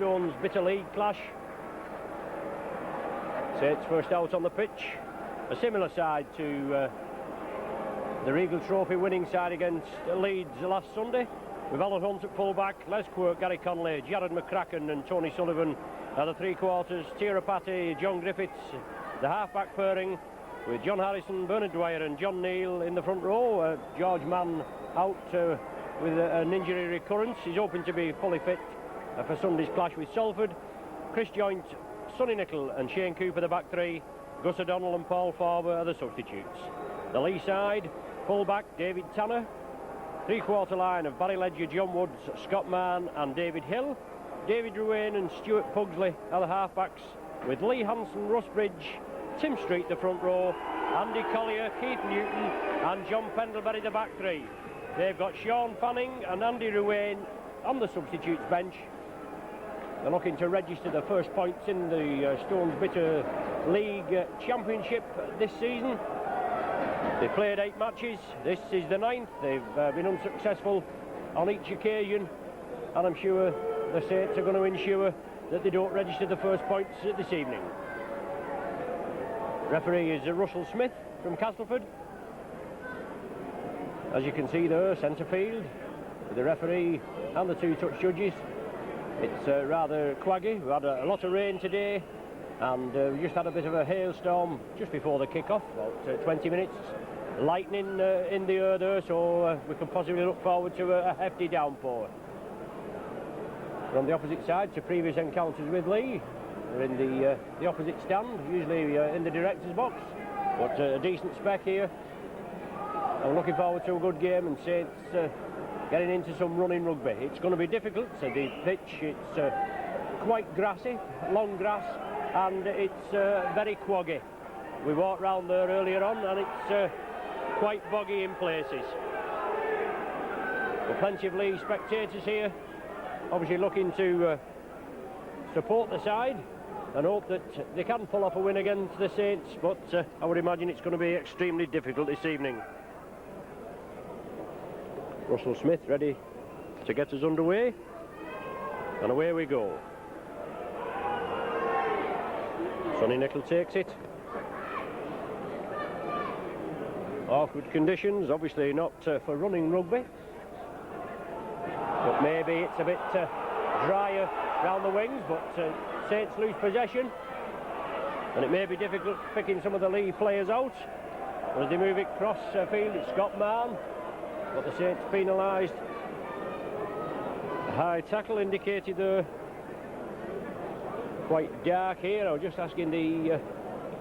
Stones Bitter League clash. Saints first out on the pitch. A similar side to the Regal Trophy winning side against Leeds last Sunday, with Alan Hunt at full-back, Les Quirk, Gary Conley, Jared McCracken and Tony Sullivan at the three-quarters, Tira Patty, John Griffiths, the half-back pairing, with John Harrison, Bernard Dwyer and John Neal in the front row. George Mann out with an injury recurrence. He's hoping to be fully fit for Sunday's clash with Salford. Chris Joynt, Sonny Nicol and Shane Cooper the back three. Gus O'Donnell and Paul Farber are the substitutes. The Leigh side, full-back David Tanner. Three-quarter line of Barry Ledger, John Woods, Scott Mann and David Hill. David Ruane and Stuart Pugsley are the half-backs, with Lee Hanson, Russ Bridge, Tim Street the front row, Andy Collier, Keith Newton and John Pendlebury the back three. They've got Sean Fanning and Andy Ruane on the substitutes bench. They're looking to register the first points in the Stones Bitter League Championship this season. They've played 8 matches, this is the 9th. They've been unsuccessful on each occasion, and I'm sure the Saints are going to ensure that they don't register the first points this evening. Referee is Russell Smith from Castleford. As you can see there, centre field, with the referee and the 2 touch judges. It's rather quaggy. We had a lot of rain today, and we just had a bit of a hailstorm just before the kick-off, about 20 minutes. Lightning in the air there, so we can possibly look forward to a hefty downpour. From the opposite side to previous encounters with Leigh, we're in the opposite stand, usually in the director's box, but a decent spec here. I'm looking forward to a good game, and Saints getting into some running rugby. It's going to be difficult. So the pitch, it's quite grassy, long grass, and it's very quaggy. We walked round there earlier on, and it's quite boggy in places. But plenty of Leigh spectators here, obviously looking to support the side and hope that they can pull off a win against the Saints, but I would imagine it's going to be extremely difficult this evening. Russell Smith ready to get us underway, and away we go. Sonny Nicol takes it. Awkward conditions, obviously not for running rugby, but maybe it's a bit drier round the wings, but Saints lose possession, and it may be difficult picking some of the Leigh players out. As they move it across field, it's Scott Mann, but the Saints penalised. A high tackle indicated there. Quite dark here. I was just asking the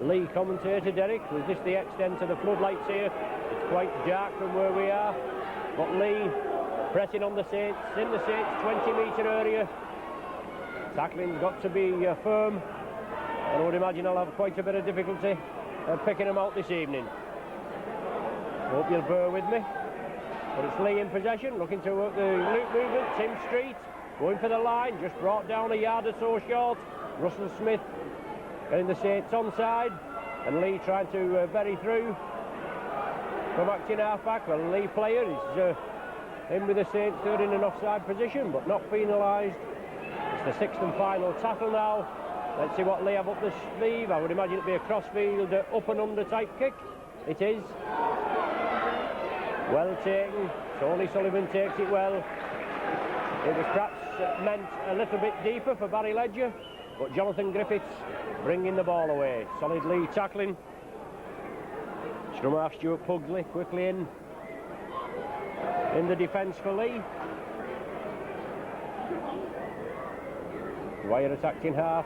Leigh commentator, Derek, was this the extent of the floodlights here? It's quite dark from where we are, but Leigh pressing on the Saints, in the Saints 20-metre area. Tackling's got to be firm, and I would imagine I'll have quite a bit of difficulty picking them out this evening. Hope you'll bear with me. But it's Leigh in possession, looking to work the loop movement. Tim Street going for the line, just brought down a yard or so short. Russell Smith getting the Saints onside, and Leigh trying to bury through from acting half-back. Well, the Leigh player is in with the Saints, third in an offside position, but not penalised. It's the 6th and final tackle now. Let's see what Leigh have up the sleeve. I would imagine it'd be a crossfield up and under type kick. It is. Well taken. Tony Sullivan takes it well. It was perhaps meant a little bit deeper for Barry Ledger, but Jonathan Griffiths bringing the ball away. Solid Leigh tackling. Scrum half Stuart Pugsley quickly in the defence for Leigh. Dwyer attacked in half.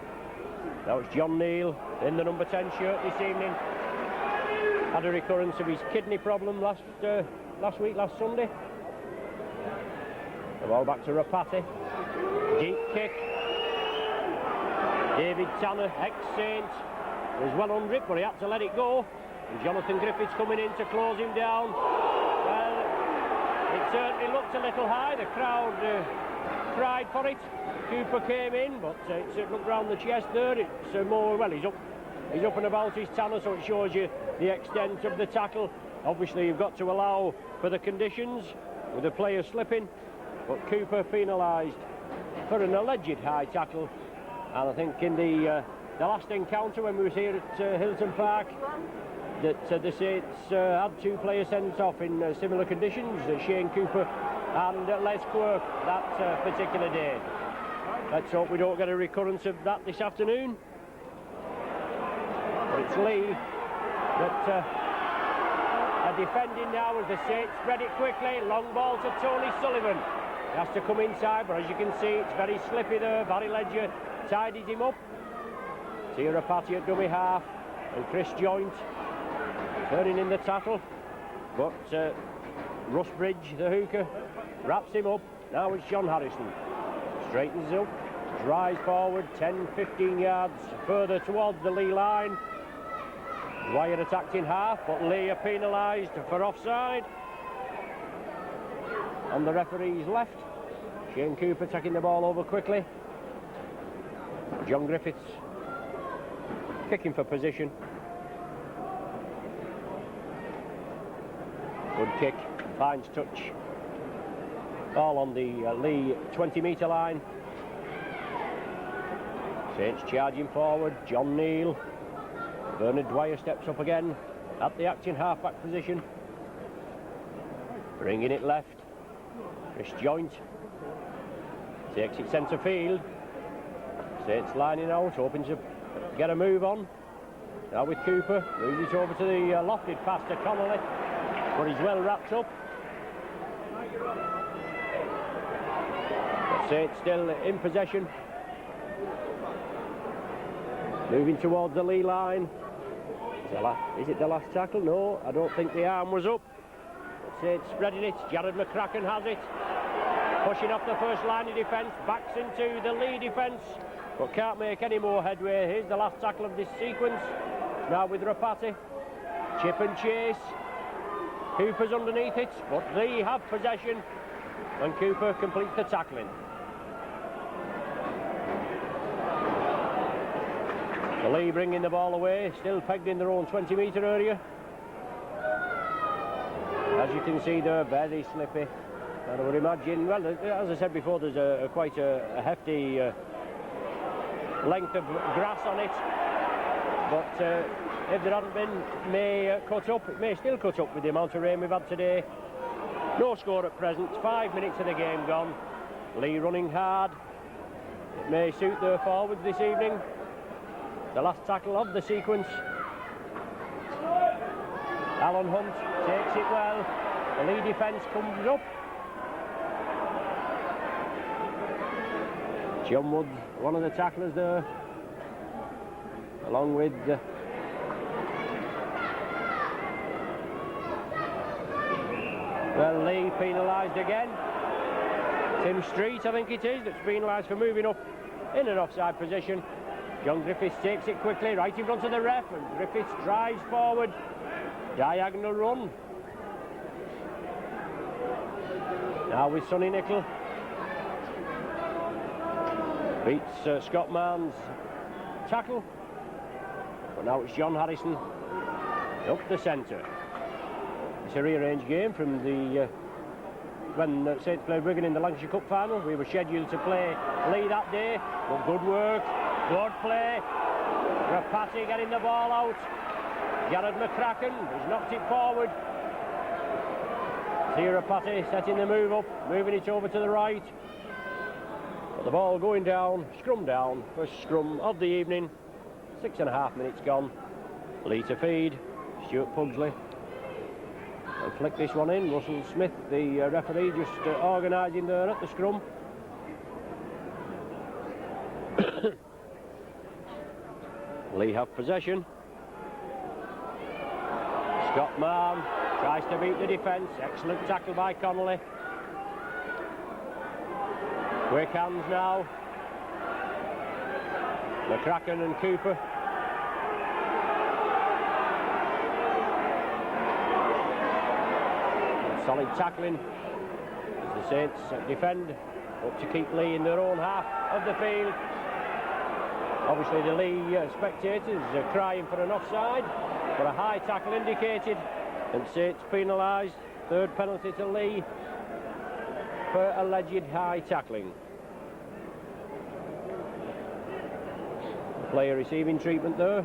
Now it's John Neal in the number 10 shirt this evening. Had a recurrence of his kidney problem last Sunday. The ball back to Rapati. Deep kick. David Tanner, ex-Saint, was well under it, but he had to let it go. And Jonathan Griffiths coming in to close him down. Well, it certainly looked a little high. The crowd cried for it. Cooper came in, but it looked round the chest there. It's more, well, he's up and about his Tanner, so it shows you the extent of the tackle. Obviously, you've got to allow for the conditions with the player slipping, but Cooper penalised for an alleged high tackle, and I think in the last encounter when we was here at Hilton Park, that the Saints had 2 players sent off in similar conditions, Shane Cooper and Les Quirk, that particular day. Let's hope we don't get a recurrence of that this afternoon. But it's Leigh that are defending now as the Saints spread it quickly. Long ball to Tony Sullivan. He has to come inside, but as you can see, it's very slippy there. Barry Ledger tidies him up. Tira Patty at dummy half, and Chris Joint turning in the tackle. But Russ Bridge, the hooker, wraps him up. Now it's John Harrison. Straightens up, drives forward 10-15 yards further towards the Leigh line. Dwyer attacked in half, but Leigh are penalised for offside. On the referee's left, Shane Cooper taking the ball over quickly. John Griffiths kicking for position. Good kick, finds touch. All on the Leigh 20-metre line. Saints charging forward, John Neal. Bernard Dwyer steps up again at the acting half-back position. Bringing it left. Chris Joint takes it centre field. Saints lining out, hoping to get a move on. Now with Cooper, moves it over to the lofted pass to Connolly, but he's well wrapped up. But Saints still in possession. Moving towards the Leigh line. Is it the last tackle? No, I don't think the arm was up. Saints spreading it. Jared McCracken has it. Pushing off the first line of defence. Backs into the Leigh defence, but can't make any more headway. Here's the last tackle of this sequence. Now with Rapati. Chip and chase. Cooper's underneath it, but they have possession when Cooper completes the tackling. The Leigh bringing the ball away, still pegged in their own 20-metre area. As you can see, they're very slippy. And I would imagine, well, as I said before, there's quite a hefty length of grass on it. But if there hadn't been, it may cut up. It may still cut up with the amount of rain we've had today. No score at present. 5 minutes of the game gone. Leigh running hard. It may suit their forwards this evening. The last tackle of the sequence. Alan Hunt takes it well. The Leigh defence comes up. John Wood, one of the tacklers there, along with well, Leigh penalised again. Tim Street, I think it is, that's penalised for moving up in an offside position. John Griffiths takes it quickly, right in front of the ref, and Griffiths drives forward. Diagonal run. Now with Sonny Nickel. Beats Scott Mann's tackle. But now it's John Harrison up the centre. It's a rearranged game from the when Saints played Wigan in the Lancashire Cup final. We were scheduled to play Leigh that day, but good work. Good play. Rapati getting the ball out. Jared McCracken has knocked it forward. Tira Rapati setting the move up, moving it over to the right. But the ball going down, scrum down, first scrum of the evening. 6.5 minutes gone. Leigh to feed. Stuart Pugsley. And flick this one in. Russell Smith, the referee, just organising there at the scrum. Leigh have possession. Scott Mann tries to beat the defence. Excellent tackle by Connolly. Quick hands now. McCracken and Cooper. Solid tackling as the Saints defend up to keep Leigh in their own half of the field. Obviously the Leigh spectators are crying for an offside, but a high tackle indicated, and Saints penalised. Third penalty to Leigh for alleged high tackling. player receiving treatment there.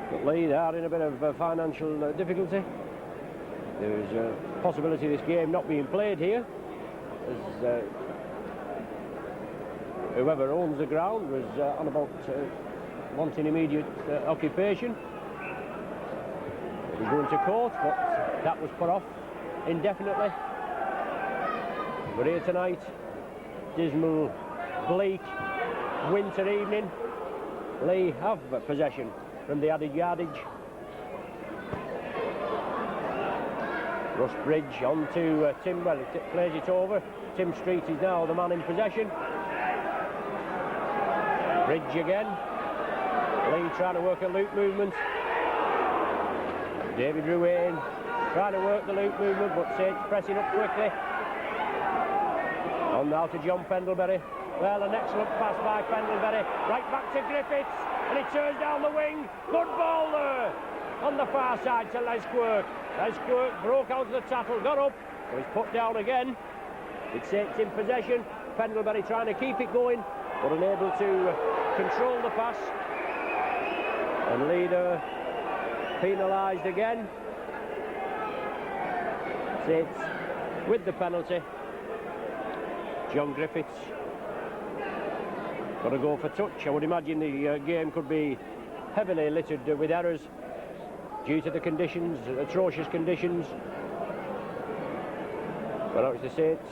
But Leigh, they are in a bit of financial difficulty. There's a possibility of this game not being played here, as whoever owns the ground was on about wanting immediate occupation. It was going to court, but that was put off indefinitely. We're here tonight, dismal, bleak, winter evening. Leigh have possession from the added yardage. Russ Bridge on to Tim, well, he plays it over. Tim Street is now the man in possession. Bridge again. Leigh trying to work a loop movement. David Ruane trying to work the loop movement, but Saints pressing up quickly. On now to John Pendlebury. Well, an excellent pass by Pendlebury. Right back to Griffiths, and he turns down the wing. Good ball there on the far side to Les Quirk. Les Quirk broke out of the tackle, got up, but he's put down again. It's Saints in possession. Pendlebury trying to keep it going, but unable to control the pass. And Leader penalised again. Saints with the penalty. John Griffiths got to go for touch. I would imagine the game could be heavily littered with errors due to the conditions, atrocious conditions. But now it's the Saints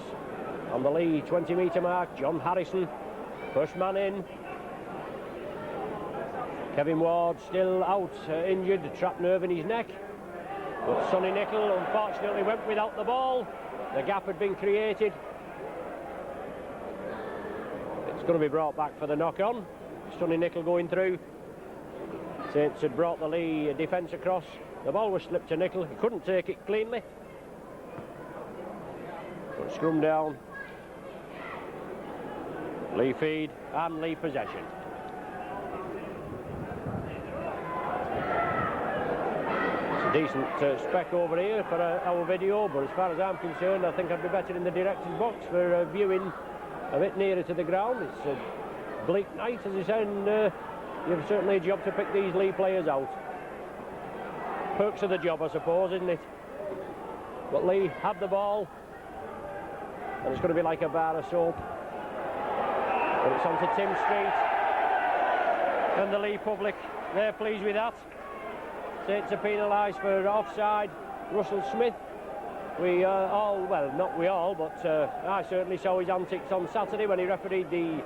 on the Leigh 20-metre mark. John Harrison, first man in. Kevin Ward still out, injured, trapped nerve in his neck. But Sonny Nicol unfortunately went without the ball. The gap had been created. It's going to be brought back for the knock-on. Sonny Nicol going through. Saints had brought the Leigh defence across. The ball was slipped to Nicol. He couldn't take it cleanly. But scrum down. Leigh feed and Leigh possession. Decent spec over here for our video, but as far as I'm concerned, I think I'd be better in the director's box for viewing a bit nearer to the ground. It's a bleak night, as you said, and you've certainly a job to pick these Leigh players out. Perks of the job, I suppose, isn't it? But Leigh have the ball, and it's going to be like a bar of soap. But it's on to Tim Street, and the Leigh public, they're pleased with that. Saints are penalised for offside. Russell Smith, we all, well, not we all, but I certainly saw his antics on Saturday when he refereed the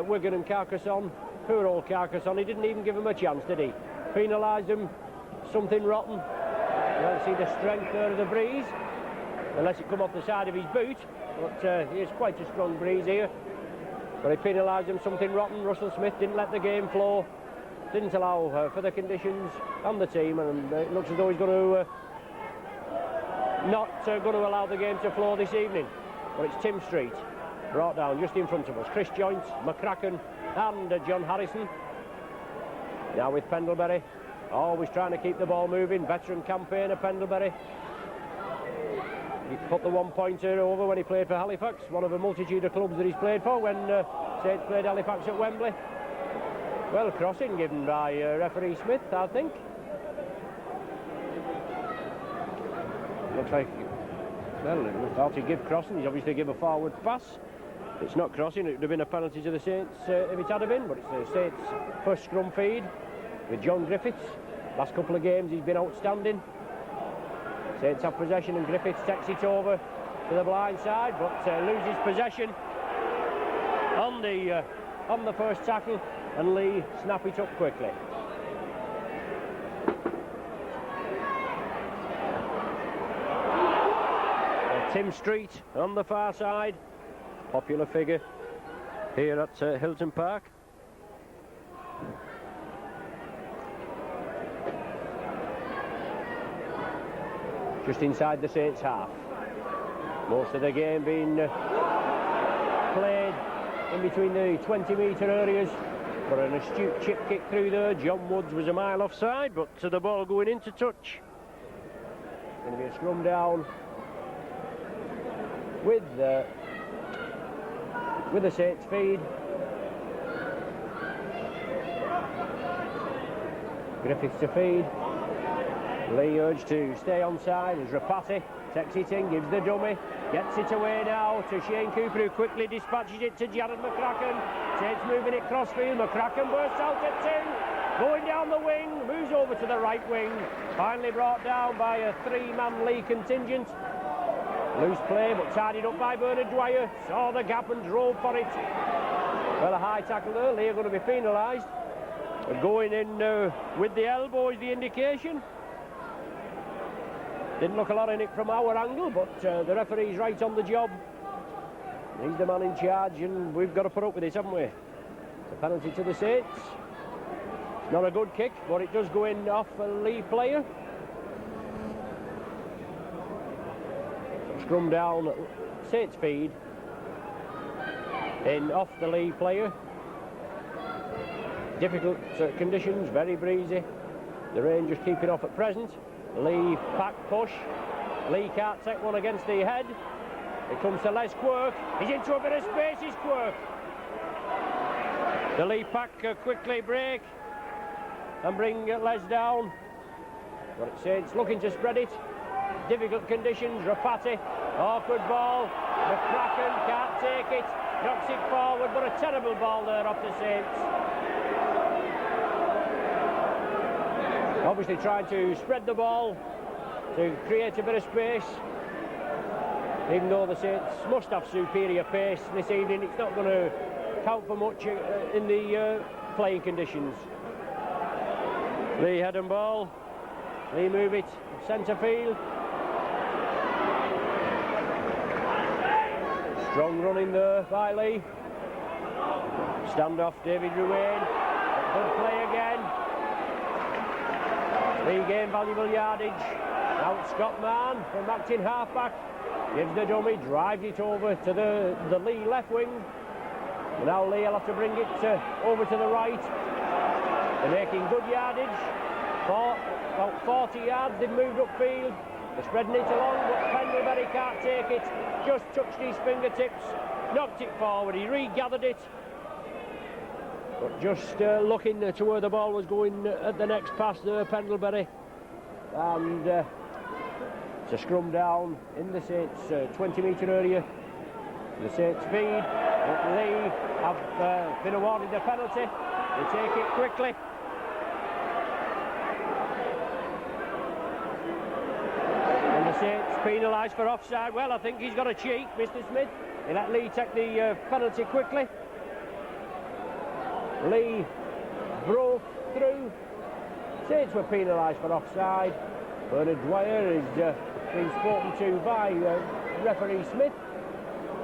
Wigan and Carcassonne. Poor old Carcassonne, he didn't even give him a chance, did he? Penalised him, something rotten. You don't see the strength there of the breeze, unless it come off the side of his boot, but it's quite a strong breeze here. But he penalised him, something rotten. Russell Smith didn't let the game flow. Didn't allow for the conditions and the team, and it looks as though he's going to not going to allow the game to flow this evening. But it's Tim Street brought down just in front of us. Chris Joynt, McCracken and John Harrison. Now with Pendlebury, always trying to keep the ball moving. Veteran campaigner Pendlebury. He put the one-pointer over when he played for Halifax, one of a multitude of clubs that he's played for when Saints played Halifax at Wembley. Well, crossing given by referee Smith, I think. Looks like, well, it was thought he'd give crossing. He's obviously give a forward pass. It's not crossing. It would have been a penalty to the Saints if it had been, but it's the Saints' first scrum feed with John Griffiths. Last couple of games he's been outstanding. Saints have possession and Griffiths takes it over to the blind side, but loses possession on the first tackle. And Leigh snap it up quickly. Tim Street on the far side, popular figure here at Hilton Park. Just inside the Saints half. Most of the game being played in between the 20-metre areas. But an astute chip kick through there. John Woods was a mile offside, but to the ball going into touch. Going to be a scrum down with the Saints feed. Griffiths to feed. Leigh urged to stay onside as Rapati takes it in, gives the dummy, gets it away now to Shane Cooper, who quickly dispatches it to Jared McCracken. Tate's moving it crossfield, McCracken bursts out at 2, going down the wing, moves over to the right wing, finally brought down by a 3-man Leigh contingent. Loose play, but tidied up by Bernard Dwyer, saw the gap and drove for it. Well, a high tackle there. Leigh are going to be penalised. Going in with the elbow is the indication. Didn't look a lot in it from our angle, but the referee's right on the job. He's the man in charge, and we've got to put up with this, haven't we? It's a penalty to the Saints. Not a good kick, but it does go in off a Leigh player. Scrum down, Saints feed. In off the Leigh player. Difficult conditions, very breezy. The Rangers keep it off at present. Leigh pack push. Leigh can't take one against the head. It comes to Les Quirk. He's into a bit of space, is Quirk. The Leigh pack quickly break and bring Les down. But it's Saints looking to spread it. Difficult conditions. Rapati, awkward ball. McCracken can't take it. Knocks it forward, but a terrible ball there off the Saints. Obviously trying to spread the ball to create a bit of space. Even though the Saints must have superior pace this evening, it's not going to count for much in the playing conditions. Leigh head and ball. Leigh move it centre field. Strong running there by Leigh. Stand off David Ruane. Good play again. Leigh gained valuable yardage. Out Scott Mann from acting half-back. Gives the dummy, drives it over to the Leigh left wing. And now Leigh will have to bring it over to the right. They're making good yardage. About 40 yards, they've moved upfield. They're spreading it along, but Pendlebury can't take it. Just touched his fingertips, knocked it forward. He regathered it. But just looking to where the ball was going at the next pass there, Pendlebury. And it's a scrum down in the Saints 20-metre area. The Saints feed, but Leigh have been awarded the penalty. They take it quickly. And the Saints penalised for offside. Well, I think he's got a cheek, Mr. Smith. He let Leigh take the penalty quickly. Leigh broke through. Saints were penalised for offside. Bernard Dwyer is being spoken to by referee Smith,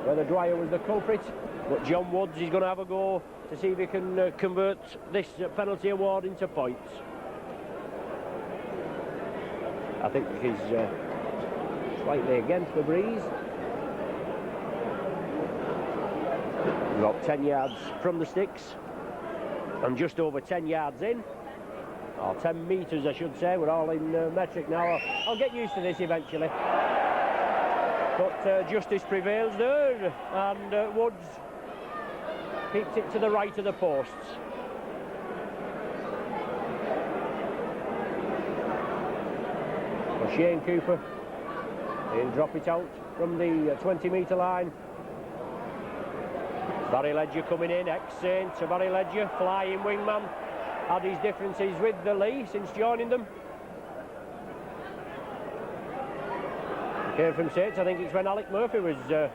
whether Dwyer was the culprit. But John Woods is going to have a go to see if he can convert this penalty award into points. I think he's slightly against the breeze. About 10 yards from the sticks and just over 10 yards in, or 10 metres I should say. We're all in metric now. I'll get used to this eventually. But justice prevails there, and Woods keeps it to the right of the posts. For Shane Cooper, he'll drop it out from the 20-metre line. Barry Ledger coming in, ex-Saint to Barry Ledger, flying wingman. Had his differences with the Leigh since joining them. He came from Saints, I think it's when Alec Murphy was here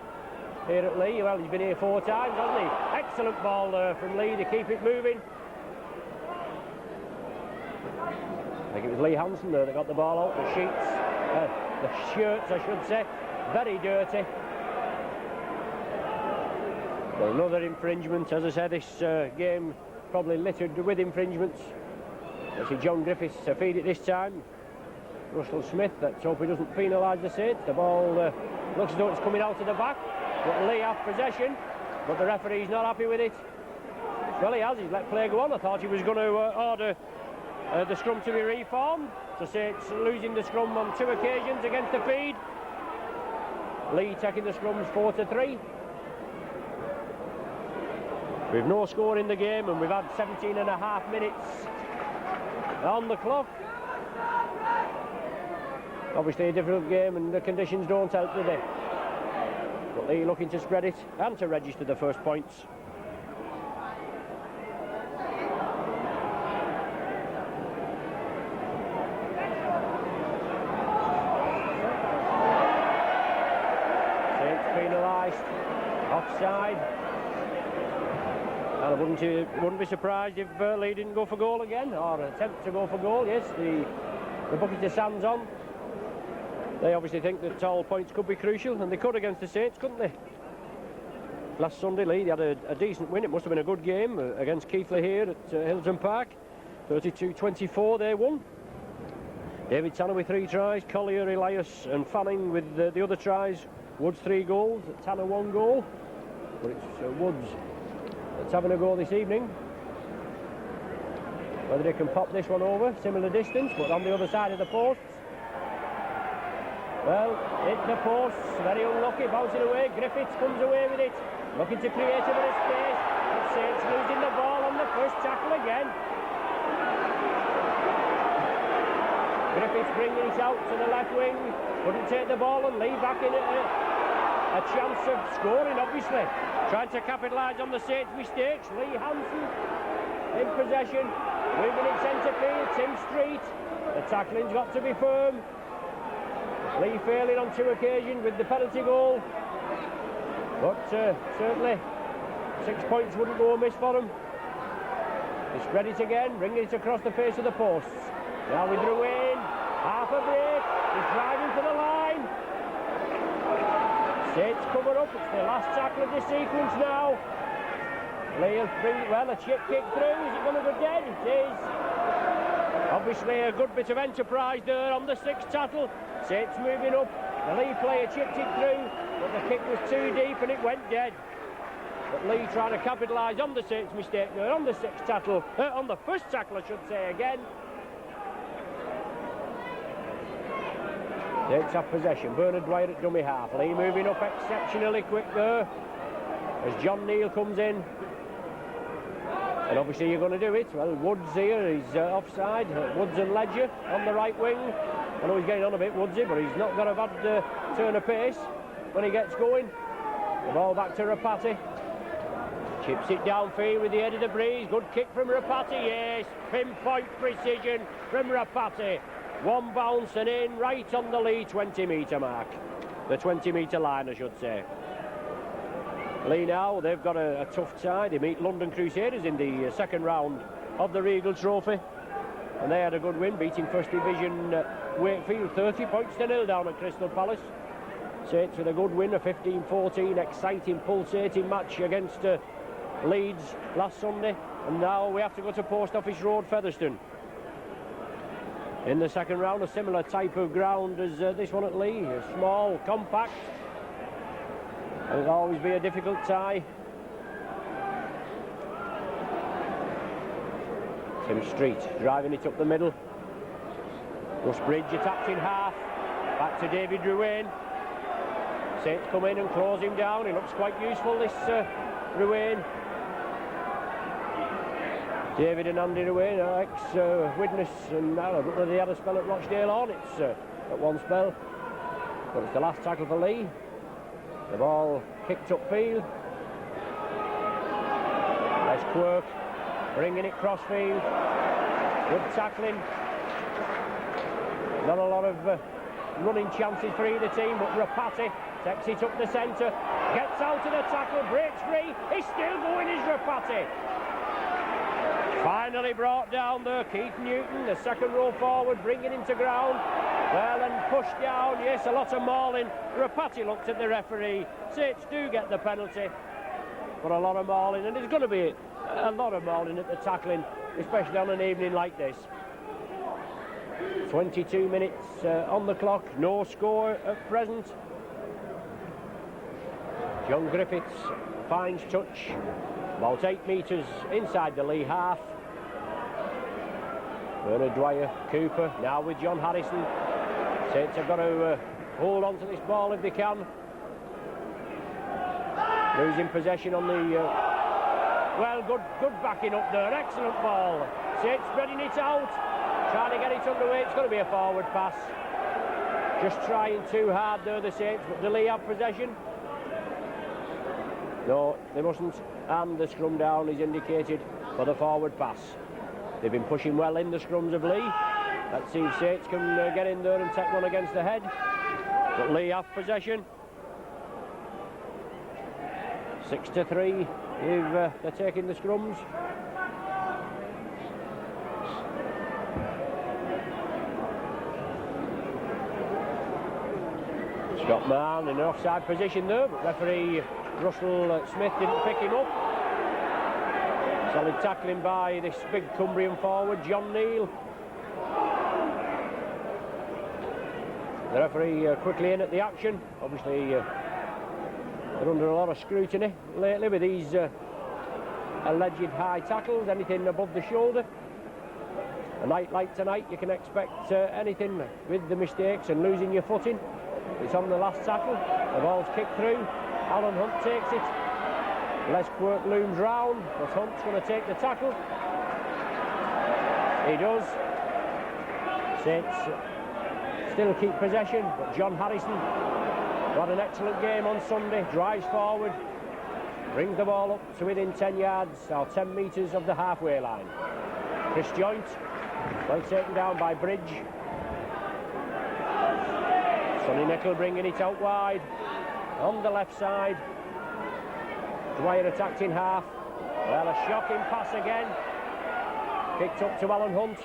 at Leigh. Well, he's been here 4 times, hasn't he? Excellent ball there from Leigh to keep it moving. I think it was Lee Hansen there that got the ball out. The shirts, I should say, very dirty. Well, another infringement. As I said, this game probably littered with infringements. I see John Griffiths to feed it this time. Russell Smith, let's hope he doesn't penalise the Saints. The ball looks as though it's coming out of the back, but Leigh have possession, but the referee's not happy with it. Well, he has, he's let play go on. I thought he was going to order the scrum to be reformed. So Saints losing the scrum on 2 occasions against the feed. Leigh taking the scrums 4-3. We've no score in the game, and we've had 17.5 minutes on the clock. Obviously a difficult game and the conditions don't help today. But Leigh looking to spread it and to register the first points. Saints penalised, offside. And I wouldn't be surprised if Leigh didn't go for goal again, or attempt to go for goal. Yes, the bucket of sand's on. They obviously think that all points could be crucial, and they could against the Saints, couldn't they? Last Sunday, Leigh had a decent win. It must have been a good game against Keighley here at Hilton Park. 32-24 they won. David Tanner with 3 tries, Collier, Elias and Fanning with the other tries. Woods 3 goals, Tanner 1 goal. But it's Woods that's having a go this evening. Whether they can pop this one over, similar distance, but on the other side of the posts. Well, hit the post, very unlucky, bouncing away. Griffiths comes away with it, looking to create a bit of space. But Saints losing the ball on the first tackle again. Griffiths bringing it out to the left wing, couldn't take the ball, and Leigh back in a chance of scoring, obviously. Trying to capitalise on the Saints' mistakes. Leigh Hansen in possession, moving it centre field. Tim Street, the tackling's got to be firm. Leigh failing on 2 occasions with the penalty goal, but certainly 6 points wouldn't go amiss for them. They spread it again, bringing it across the face of the posts. Now with Ruane, half a break, he's driving for the line. Saints cover up, it's the last tackle of this sequence now. Leigh will bring, well, a chip kick through, is it going to go dead? It is. Obviously a good bit of enterprise there on the 6th tackle. Saints moving up, the Leigh player chipped it through, but the kick was too deep and it went dead. But Leigh trying to capitalise on the Saints' mistake there, on the 6th tackle, on the first tackle I should say again. Saints have possession, Bernard Dwyer at dummy half. Leigh moving up exceptionally quick there, as John Neal comes in. And obviously you're going to do it. Well, Woods here, he's offside. Woods and Ledger on the right wing. I know he's getting on a bit, Woodsy, but he's not got a bad turn of pace when he gets going. The ball back to Rapati. Chips it downfield with the head of the breeze. Good kick from Rapati, yes. Pinpoint precision from Rapati. One bounce and in, right on the Leigh 20-metre mark. The 20-metre line, I should say. Leigh now, they've got a tough side. They meet London Crusaders in the second round of the Regal Trophy. And they had a good win, beating First Division Wakefield 30 points to 0 down at Crystal Palace. Saints with a good win, a 15-14 exciting, pulsating match against Leeds last Sunday. And now we have to go to Post Office Road, Featherstone. In the second round, a similar type of ground as this one at Leigh. Small, compact. And it'll always be a difficult tie. Tim Street driving it up the middle. Russ Bridge attacked in half. Back to David Ruane. Saints come in and close him down. He looks quite useful, this Ruane. David and Andy Ruane, ex-witness, and I don't know, they had a spell at Rochdale Hornets at one spell. But it's the last tackle for Leigh. The ball kicked upfield. There's Quirk bringing it crossfield. Good tackling. Not a lot of running chances for either team, but Rapati takes it up the centre, gets out of the tackle, breaks free. He's still going, is Rapati. Finally brought down there, Keith Newton, the second row forward, bringing him to ground. Well, and pushed down, yes, a lot of mauling. Rapati looked at the referee. Saints do get the penalty, but a lot of mauling, and there's going to be a lot of mauling at the tackling, especially on an evening like this. 22 minutes on the clock, no score at present. John Griffiths finds touch, about 8 metres inside the Leigh half. Bernard Dwyer, Cooper, now with John Harrison. Saints have got to hold on to this ball if they can. Losing possession on the... well, good backing up there, excellent ball. Saints spreading it out. trying to get it underway. It's going to be a forward pass. Just trying too hard there, the Saints, but the Leigh have possession. No, they mustn't, and the scrum down is indicated for the forward pass. They've been pushing well in the scrums of Leigh. Let's see if Saints can get in there and take one against the head. But Leigh have possession. 6-3 if they're taking the scrums. Scott Mann in an offside position there, but referee Russell Smith didn't pick him up. Solid tackling by this big Cumbrian forward, John Neal. The referee quickly in at the action. Obviously, they're under a lot of scrutiny lately with these alleged high tackles, anything above the shoulder. A night like tonight, you can expect anything with the mistakes and losing your footing. It's on the last tackle. The ball's kicked through. Alan Hunt takes it. Les Quirk looms round, but Hunt's going to take the tackle. He does. Saints still keep possession, but John Harrison, who had an excellent game on Sunday, drives forward, brings the ball up to within 10 yards, or 10 metres of the halfway line. Chris Joint, well taken down by Bridge. Sonny Nickel bringing it out wide on the left side. Dwyer attacked in half. Well, a shocking pass again. Kicked up to Alan Hunt.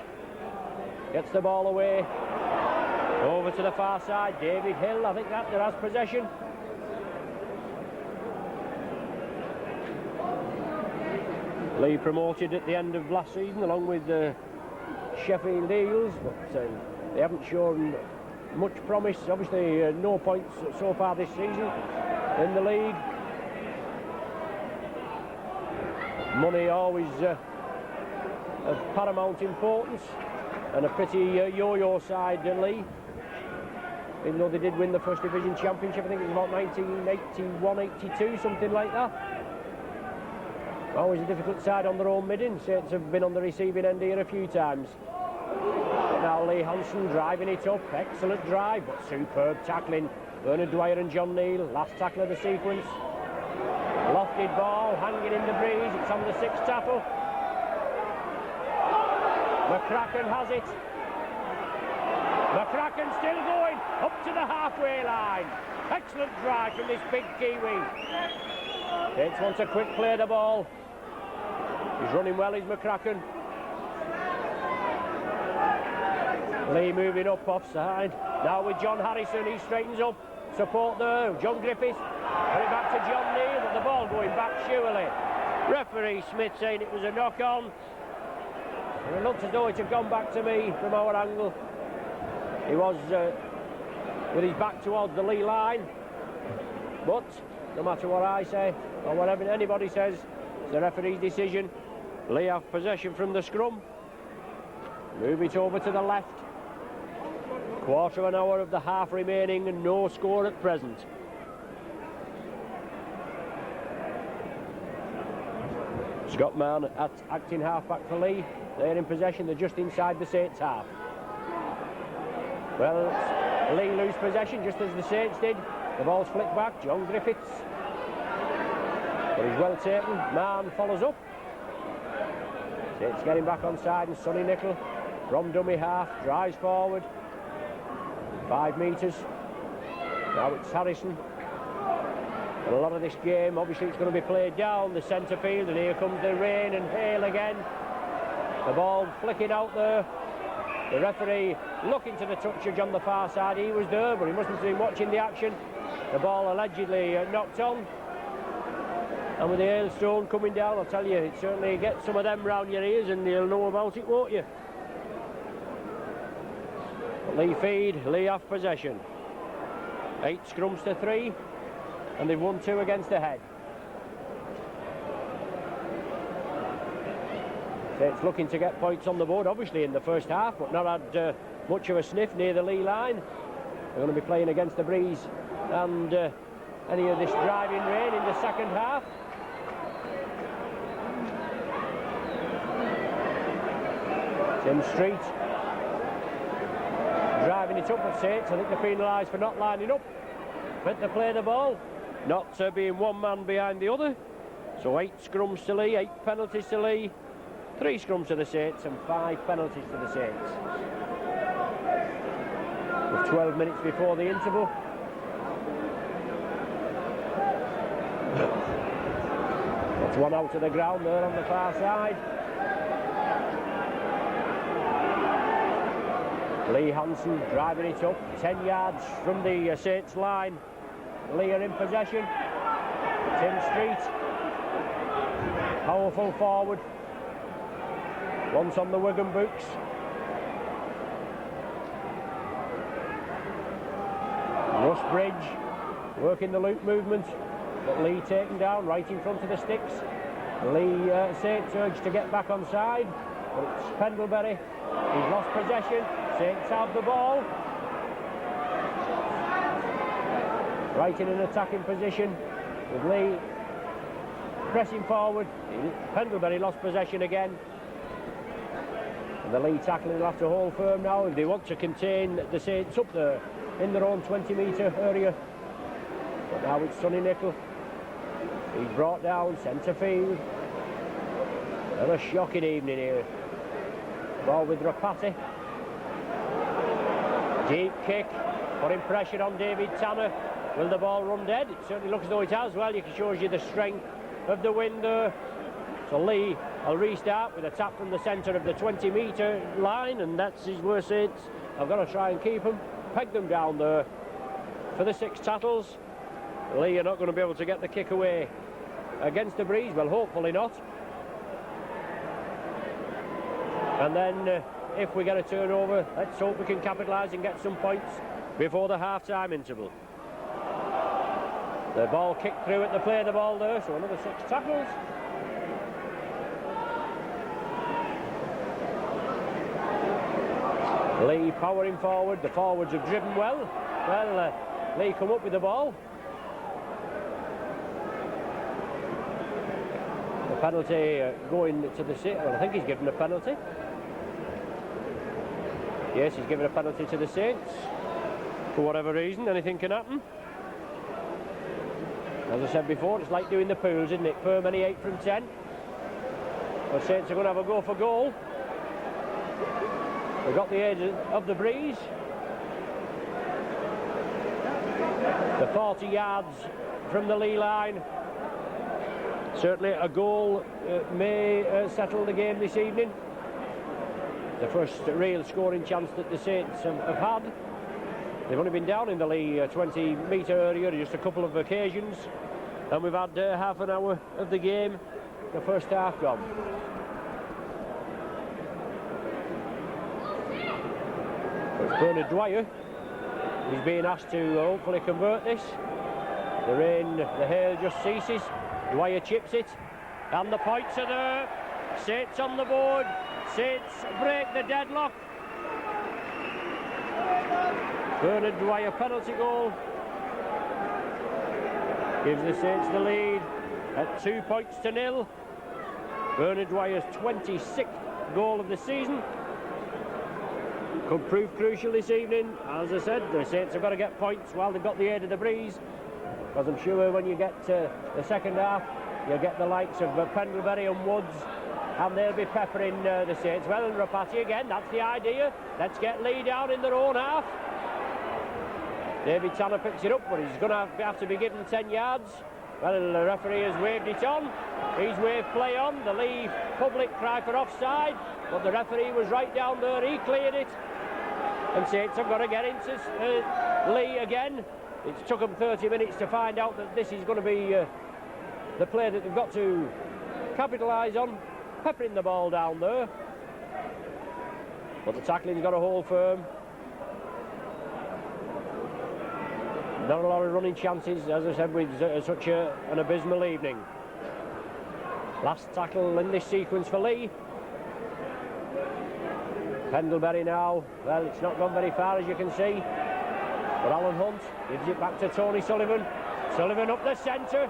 Gets the ball away. Over to the far side. David Hill, I think that there has possession. Leigh promoted at the end of last season along with Sheffield Eagles, but they haven't shown much promise. Obviously no points so far this season in the league. Money always of paramount importance, and a pretty yo-yo side, Leigh. Even though they did win the First Division Championship, I think it was about 1981-82, something like that. Always a difficult side on their own midden. Saints have been on the receiving end here a few times. But now Leigh Hansen driving it up. Excellent drive, but superb tackling. Bernard Dwyer and John Neal, last tackle of the sequence. Lofted ball, hanging in the breeze. It's on the sixth tackle. McCracken has it. McCracken still going up to the halfway line. Excellent drive from this big Kiwi. Saints want to quick play the ball. He's running well, is McCracken. Leigh moving up offside. Now with John Harrison, he straightens up. Support there. John Griffiths. Put it back to John Neal, but the ball going back surely. Referee Smith saying it was a knock-on. And it looked as though it had gone back to me from our angle. He was with his back towards the Leigh line. But no matter what I say or whatever anybody says, it's the referee's decision. Leigh have possession from the scrum. Move it over to the left. Quarter of an hour of the half remaining and no score at present. Scott Mann at acting half-back for Leigh. They're in possession, they're just inside the Saints half. Well, Leigh lose possession just as the Saints did. The ball's flicked back, John Griffiths. But he's well taken, Mann follows up. Saints getting back on side, and Sonny Nickel from dummy half, drives forward. 5 metres. Now it's Harrison. And a lot of this game, obviously, it's going to be played down the centre field, and here comes the rain and hail again. The ball flicking out there. The referee looking to the touchage on the far side. He was there, but he mustn't have been watching the action. The ball allegedly knocked on. And with the hailstone coming down, I'll tell you, it certainly gets some of them round your ears, and you'll know about it, won't you? Leigh feed, Leigh have possession. 8 scrums to 3, and they've won 2 against the head. So it's looking to get points on the board, obviously, in the first half, but not had much of a sniff near the Leigh line. They're going to be playing against the breeze and any of this driving rain in the second half. Tim Street it up at Saints. I think they're penalised for not lining up. Meant to play the ball, not being one man behind the other. So 8 scrums to Leigh, 8 penalties to Leigh, 3 scrums to the Saints and 5 penalties to the Saints. With 12 minutes before the interval. That's one out of the ground there on the far side. Lee Hansen driving it up, 10 yards from the Saints line. Leigh are in possession. Tim Street, powerful forward, once on the Wigan books. Russ Bridge working the loop movement, but Leigh taken down right in front of the sticks. Leigh Saints urged to get back on side, but it's Pendlebury. He's lost possession. Saints have the ball. Right in an attacking position with Leigh pressing forward. Pendlebury lost possession again. And the Leigh tackling will have to hold firm now if they want to contain the Saints up there in their own 20-metre area. But now it's Sonny Nicol. He's brought down centre field. And a shocking evening here. Ball with Rapati. Deep kick, putting pressure on David Tanner. Will the ball run dead? It certainly looks as though it has. Well, it shows you the strength of the wind there. So Leigh will restart with a tap from the centre of the 20-metre line, and that's his worst hit. I've got to try and keep them, peg them down there for the 6 tackles. Leigh are not going to be able to get the kick away against the breeze. Well, hopefully not. And then if we get a turnover, let's hope we can capitalise and get some points before the half-time interval. The ball kicked through at the play of the ball there, so another 6 tackles. Leigh powering forward. The forwards have driven well. Well, Leigh come up with the ball. The penalty going to the Saints. Well, I think he's given a penalty. Yes, he's given a penalty to the Saints. For whatever reason, anything can happen. As I said before, it's like doing the pools, isn't it? Firm any 8 from 10. The Saints are going to have a go for goal. They've got the edge of the breeze. The 40 yards from the Leigh line. Certainly a goal may settle the game this evening. The first real scoring chance that the Saints have had. They've only been down in the Leigh 20-metre area just a couple of occasions, and we've had half an hour of the game, the first half gone. It's Bernard Dwyer. He's being asked to hopefully convert this. The rain, the hail just ceases. Dwyer chips it, and the points are there. Saints on the board. Saints break the deadlock. Bernard Dwyer penalty goal gives the Saints the lead at 2 points to 0. Bernard Dwyer's 26th goal of the season. Could prove crucial this evening. As I said, the Saints have got to get points while they've got the aid of the breeze, because I'm sure when you get to the second half, you'll get the likes of Pendlebury and Woods, and they'll be peppering the Saints. Well, and Rapati again, that's the idea. Let's get Leigh down in their own half. David Tanner picks it up, but he's going to have to be given 10 yards. Well, the referee has waved it on. He's waved play on. The Leigh public cry for offside, but the referee was right down there. He cleared it. And Saints have got to get into Leigh again. It took them 30 minutes to find out that this is going to be the play that they've got to capitalise on. Peppering the ball down there. But the tackling's got to hold firm. Not a lot of running chances, as I said, with such an abysmal evening. Last tackle in this sequence for Leigh. Pendlebury now. Well, it's not gone very far, as you can see. But Alan Hunt gives it back to Tony Sullivan. Sullivan up the centre.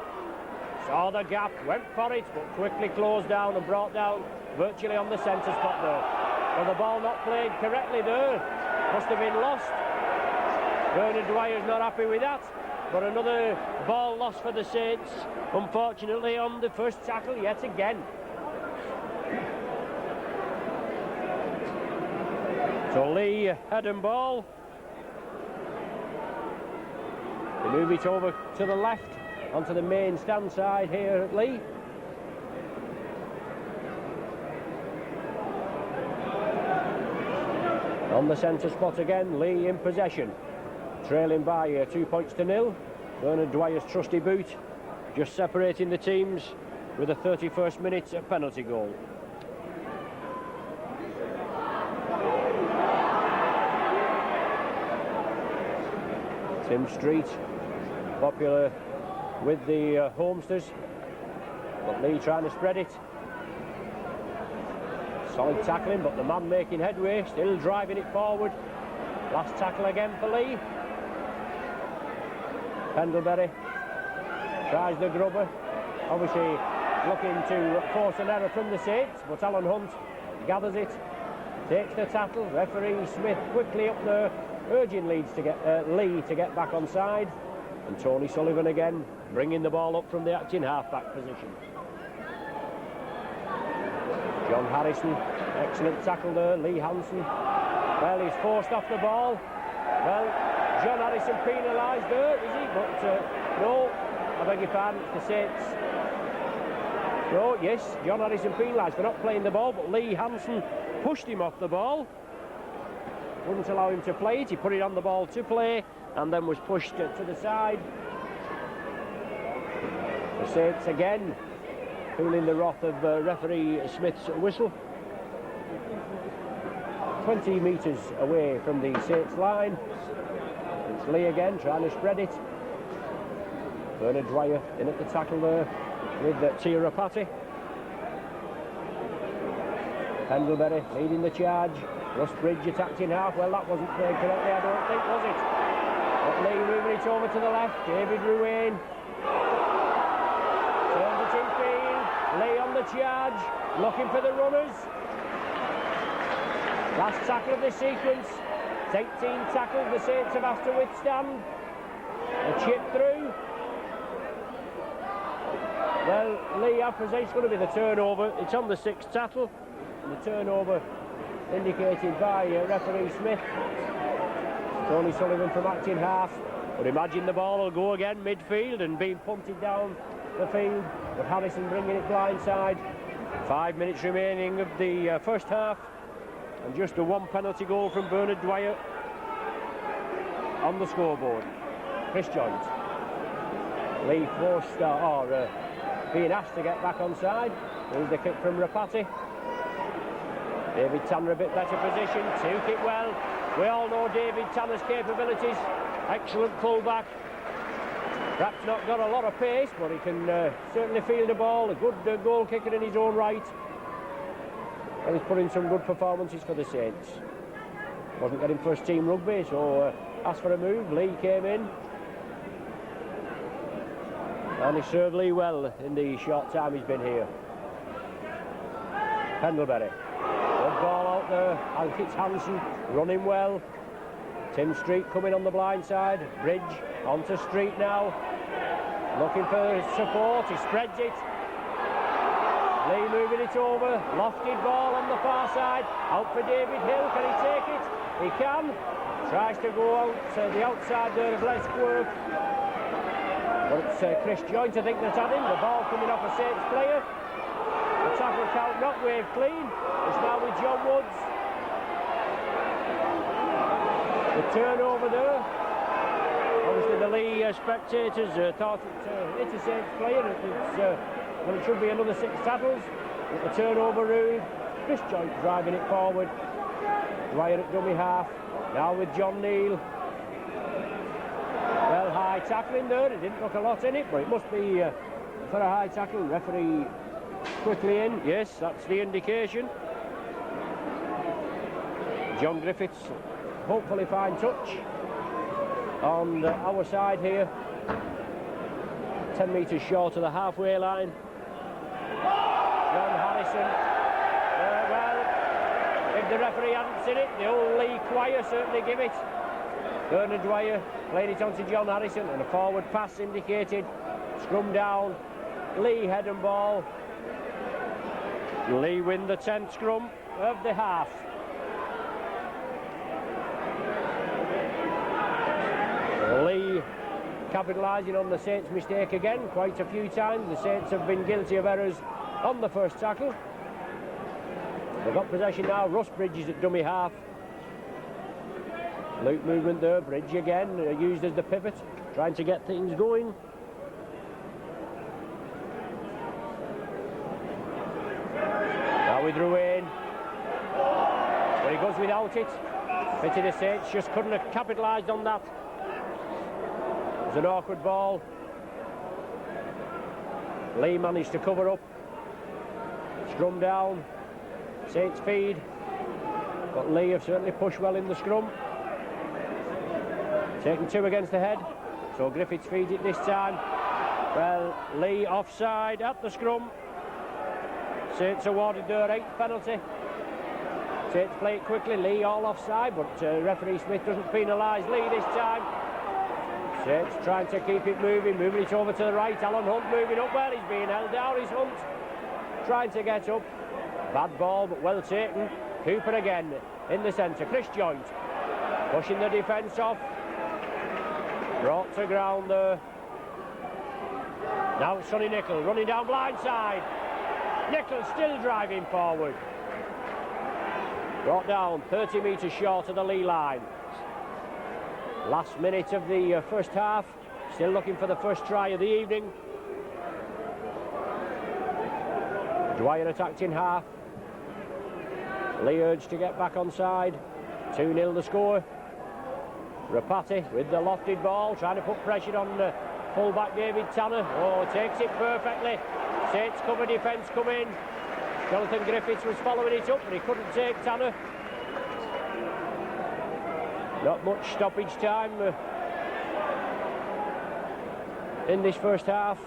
Saw the gap, went for it, but quickly closed down and brought down virtually on the centre spot there. Well, the ball not played correctly there. Must have been lost. Bernard Dwyer's not happy with that, but another ball lost for the Saints, unfortunately on the first tackle yet again. So Leigh head and ball. They move it over to the left, onto the main stand side here at Leigh. On the centre spot again, Leigh in possession. Trailing by 2-0. Bernard Dwyer's trusty boot just separating the teams with a 31st minute penalty goal. Tim Street, popular with the homesters, but Leigh trying to spread it. Solid tackling, but the man making headway, still driving it forward. Last tackle again for Leigh. Pendlebury tries the grubber, obviously looking to force an error from the Saints, but Alan Hunt gathers it, takes the tackle. Referee Smith quickly up there, urging Leigh to get back on side, and Tony Sullivan again bringing the ball up from the acting half-back position. John Harrison, excellent tackle there. Lee Hansen, well, he's forced off the ball. Well, John Harrison penalised there, is he? But no, I beg your pardon, the Saints. No, yes, John Harrison penalised for not playing the ball, but Lee Hansen pushed him off the ball. Wouldn't allow him to play it. He put it on the ball to play and then was pushed to the side. The Saints again feeling the wrath of referee Smith's whistle. 20 metres away from the Saints line. It's Leigh again trying to spread it. Bernard Dwyer in at the tackle there with Tira Patty. Pendlebury leading the charge. Russ Bridge attacked in half. Well, that wasn't played correctly, I don't think, was it? But Leigh moving it over to the left. David Ruane turns it in field. Leigh on the charge, looking for the runners. Last tackle of this sequence. 18 tackles the Saints have had to withstand. A chip through. Well, Leigh have possession. It's going to be the turnover. It's on the 6th tackle. And the turnover indicated by referee Smith. Tony Sullivan from acting half. But imagine the ball will go again midfield and being punted down the field. But Harrison bringing it blindside. 5 minutes remaining of the first half. And just a 1 penalty goal from Bernard Dwyer on the scoreboard. Chris Joint. Leigh forced being asked to get back on side. There's the kick from Rapati. David Tanner a bit better position, took it well. We all know David Tanner's capabilities. Excellent fullback. Perhaps not got a lot of pace, but he can certainly field the ball. A good goal kicker in his own right. And he's put in some good performances for the Saints. Wasn't getting first team rugby, so asked for a move. Leigh came in. And he served Leigh well in the short time he's been here. Pendlebury. Good ball out there. I think it's Hansen running well. Tim Street coming on the blind side. Bridge onto Street now. Looking for support. He spreads it. Leigh moving it over. Lofted ball on the far side. Out for David Hill. Can he take it? He can. Tries to go out the outside there of Les Quirk. But it's Chris Joint, I think, that's had him. The ball coming off a Saints player. The tackle count not waved clean. It's now with John Woods. The turnover there. Obviously the Leigh spectators thought it's a Saints player. Well, it should be another 6 tackles. With the turnover rule. Chris Joint driving it forward. Dwyer at dummy half. Now with John Neal. Well, high tackling there. It didn't look a lot in it, but it must be for a high tackle. Referee quickly in. Yes, that's the indication. John Griffiths hopefully fine touch on our side here. 10 metres short of the halfway line. John Harrison. Well, if the referee hadn't seen it, the old Leigh choir certainly give it. Bernard Dwyer playing it on to John Harrison, and a forward pass indicated. Scrum down, Leigh head and ball. Leigh win the 10th scrum of the half. Leigh capitalising on the Saints' mistake again quite a few times. The Saints have been guilty of errors on the first tackle. They've got possession now. Russ Bridge is at dummy half. Loop movement there. Bridge again used as the pivot, trying to get things going. Now with Ruane. But he goes without it. Pity the Saints just couldn't have capitalised on that. It was an awkward ball. Leigh managed to cover up. Scrum down. Saints feed. But Leigh have certainly pushed well in the scrum. Taking 2 against the head. So Griffiths feeds it this time. Well, Leigh offside at the scrum. Saints awarded their 8th penalty. Saints play it quickly. Leigh all offside, but referee Smith doesn't penalise Leigh this time. Saints trying to keep it moving it over to the right. Alan Hunt moving up. Well, he's being held down. He's Hunt trying to get up. Bad ball, but well taken. Cooper again in the centre. Chris Joint pushing the defence off. Brought to ground there. Now it's Sonny Nicholl running down blind side. Nicholl still driving forward. Brought down 30 metres short of the Leigh line. Last minute of the first half. Still looking for the first try of the evening. Dwyer attacked in half. Leigh urged to get back on side. 2-0 the score. Rapati with the lofted ball, trying to put pressure on full-back David Tanner. Oh, takes it perfectly. Saints cover defence come in. Jonathan Griffiths was following it up, but he couldn't take Tanner. Not much stoppage time in this first half.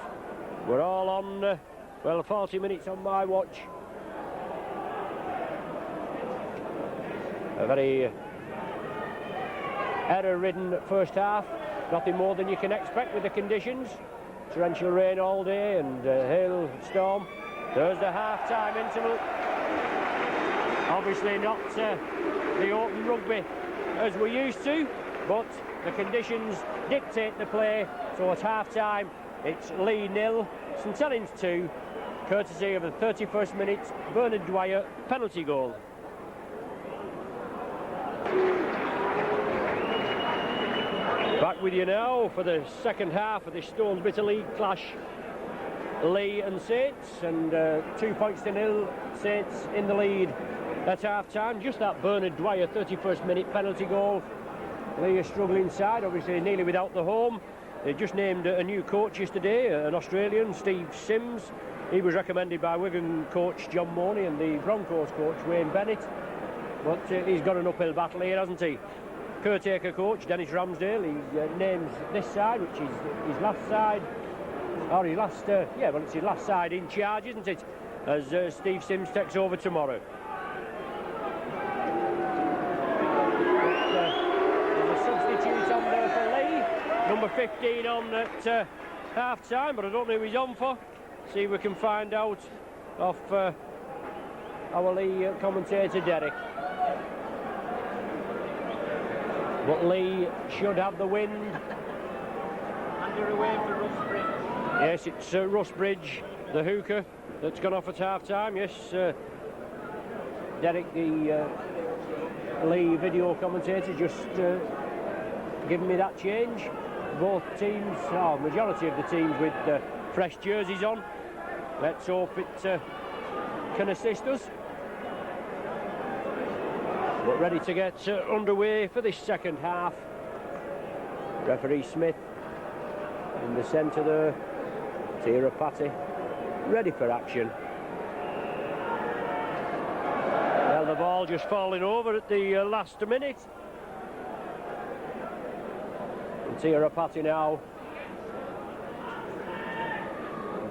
We're all on, well, 40 minutes on my watch. A very error-ridden first half. Nothing more than you can expect with the conditions. Torrential rain all day and hail, storm. There's the half-time interval. Obviously not the open rugby as we're used to, but the conditions dictate the play. So at half-time, it's Leigh 0, St Helens 2, courtesy of the 31st minute Bernard Dwyer penalty goal. Back with you now for the second half of this Stones Bitter League clash. Leigh and Saints, and 2 points to 0. Saints in the lead at half-time. Just that Bernard Dwyer 31st minute penalty goal. Leigh is struggling side, obviously nearly without the home. They just named a new coach yesterday, an Australian, Steve Sims. He was recommended by Wigan coach John Mooney and the Broncos coach Wayne Bennett. But he's got an uphill battle here, hasn't he? Caretaker coach Dennis Ramsdale, he names this side, which is his last side, or his last, well, it's his last side in charge, isn't it? As Steve Sims takes over tomorrow. There's a substitute on there for Leigh, number 15 on at half-time, but I don't know who he's on for. See if we can find out off our Leigh commentator Derek. But Leigh should have the wind. Under away for Russ Bridge. Yes, it's Russ Bridge, the hooker, that's gone off at half-time. Yes, Derek, the Leigh video commentator, just giving me that change. Both teams, majority of the teams with fresh jerseys on. Let's hope it can assist us. But ready to get underway for this second half. Referee Smith in the centre there. Tira Patty ready for action. Well, the ball just falling over at the last minute. And Tira Patty now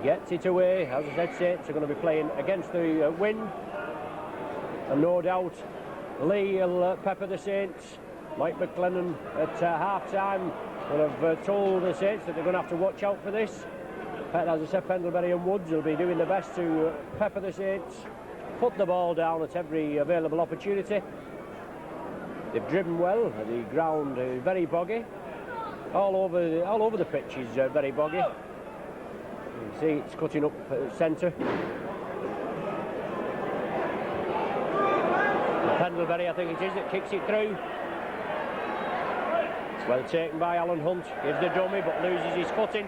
gets it away. As I said, Saints are going to be playing against the wind. And no doubt Leigh will pepper the Saints Mike McLennan at half-time will have told the Saints that they're going to have to watch out for this. As I said, Pendlebury and Woods will be doing their best to pepper the Saints, put the ball down at every available opportunity. They've driven well. The ground is very boggy. All over the pitch is very boggy. You can see it's cutting up centre. Pendlebury, I think it is, that kicks it through. It's well taken by Alan Hunt. Gives the dummy but loses his footing.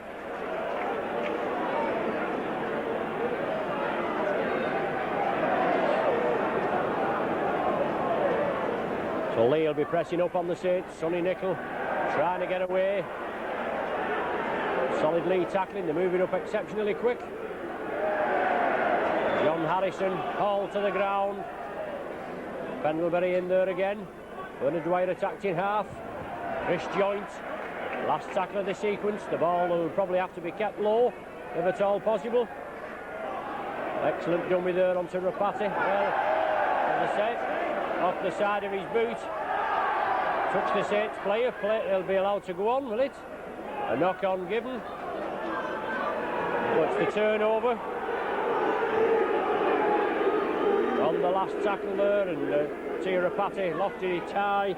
So Leigh will be pressing up on the Saints. Sonny Nicol trying to get away. Solid Leigh tackling. They're moving up exceptionally quick. John Harrison hauled to the ground. Pendlebury in there again. Bernard Dwyer attacked in half. Chris Joint, last tackle of the sequence. The ball will probably have to be kept low, if at all possible. Excellent dummy there onto Rapati. Well, as I said, off the side of his boot. Touch the Saints player. He'll be allowed to go on, will it? A knock-on given. What's the turnover? On the last tackle there, and Rapati lofted it high.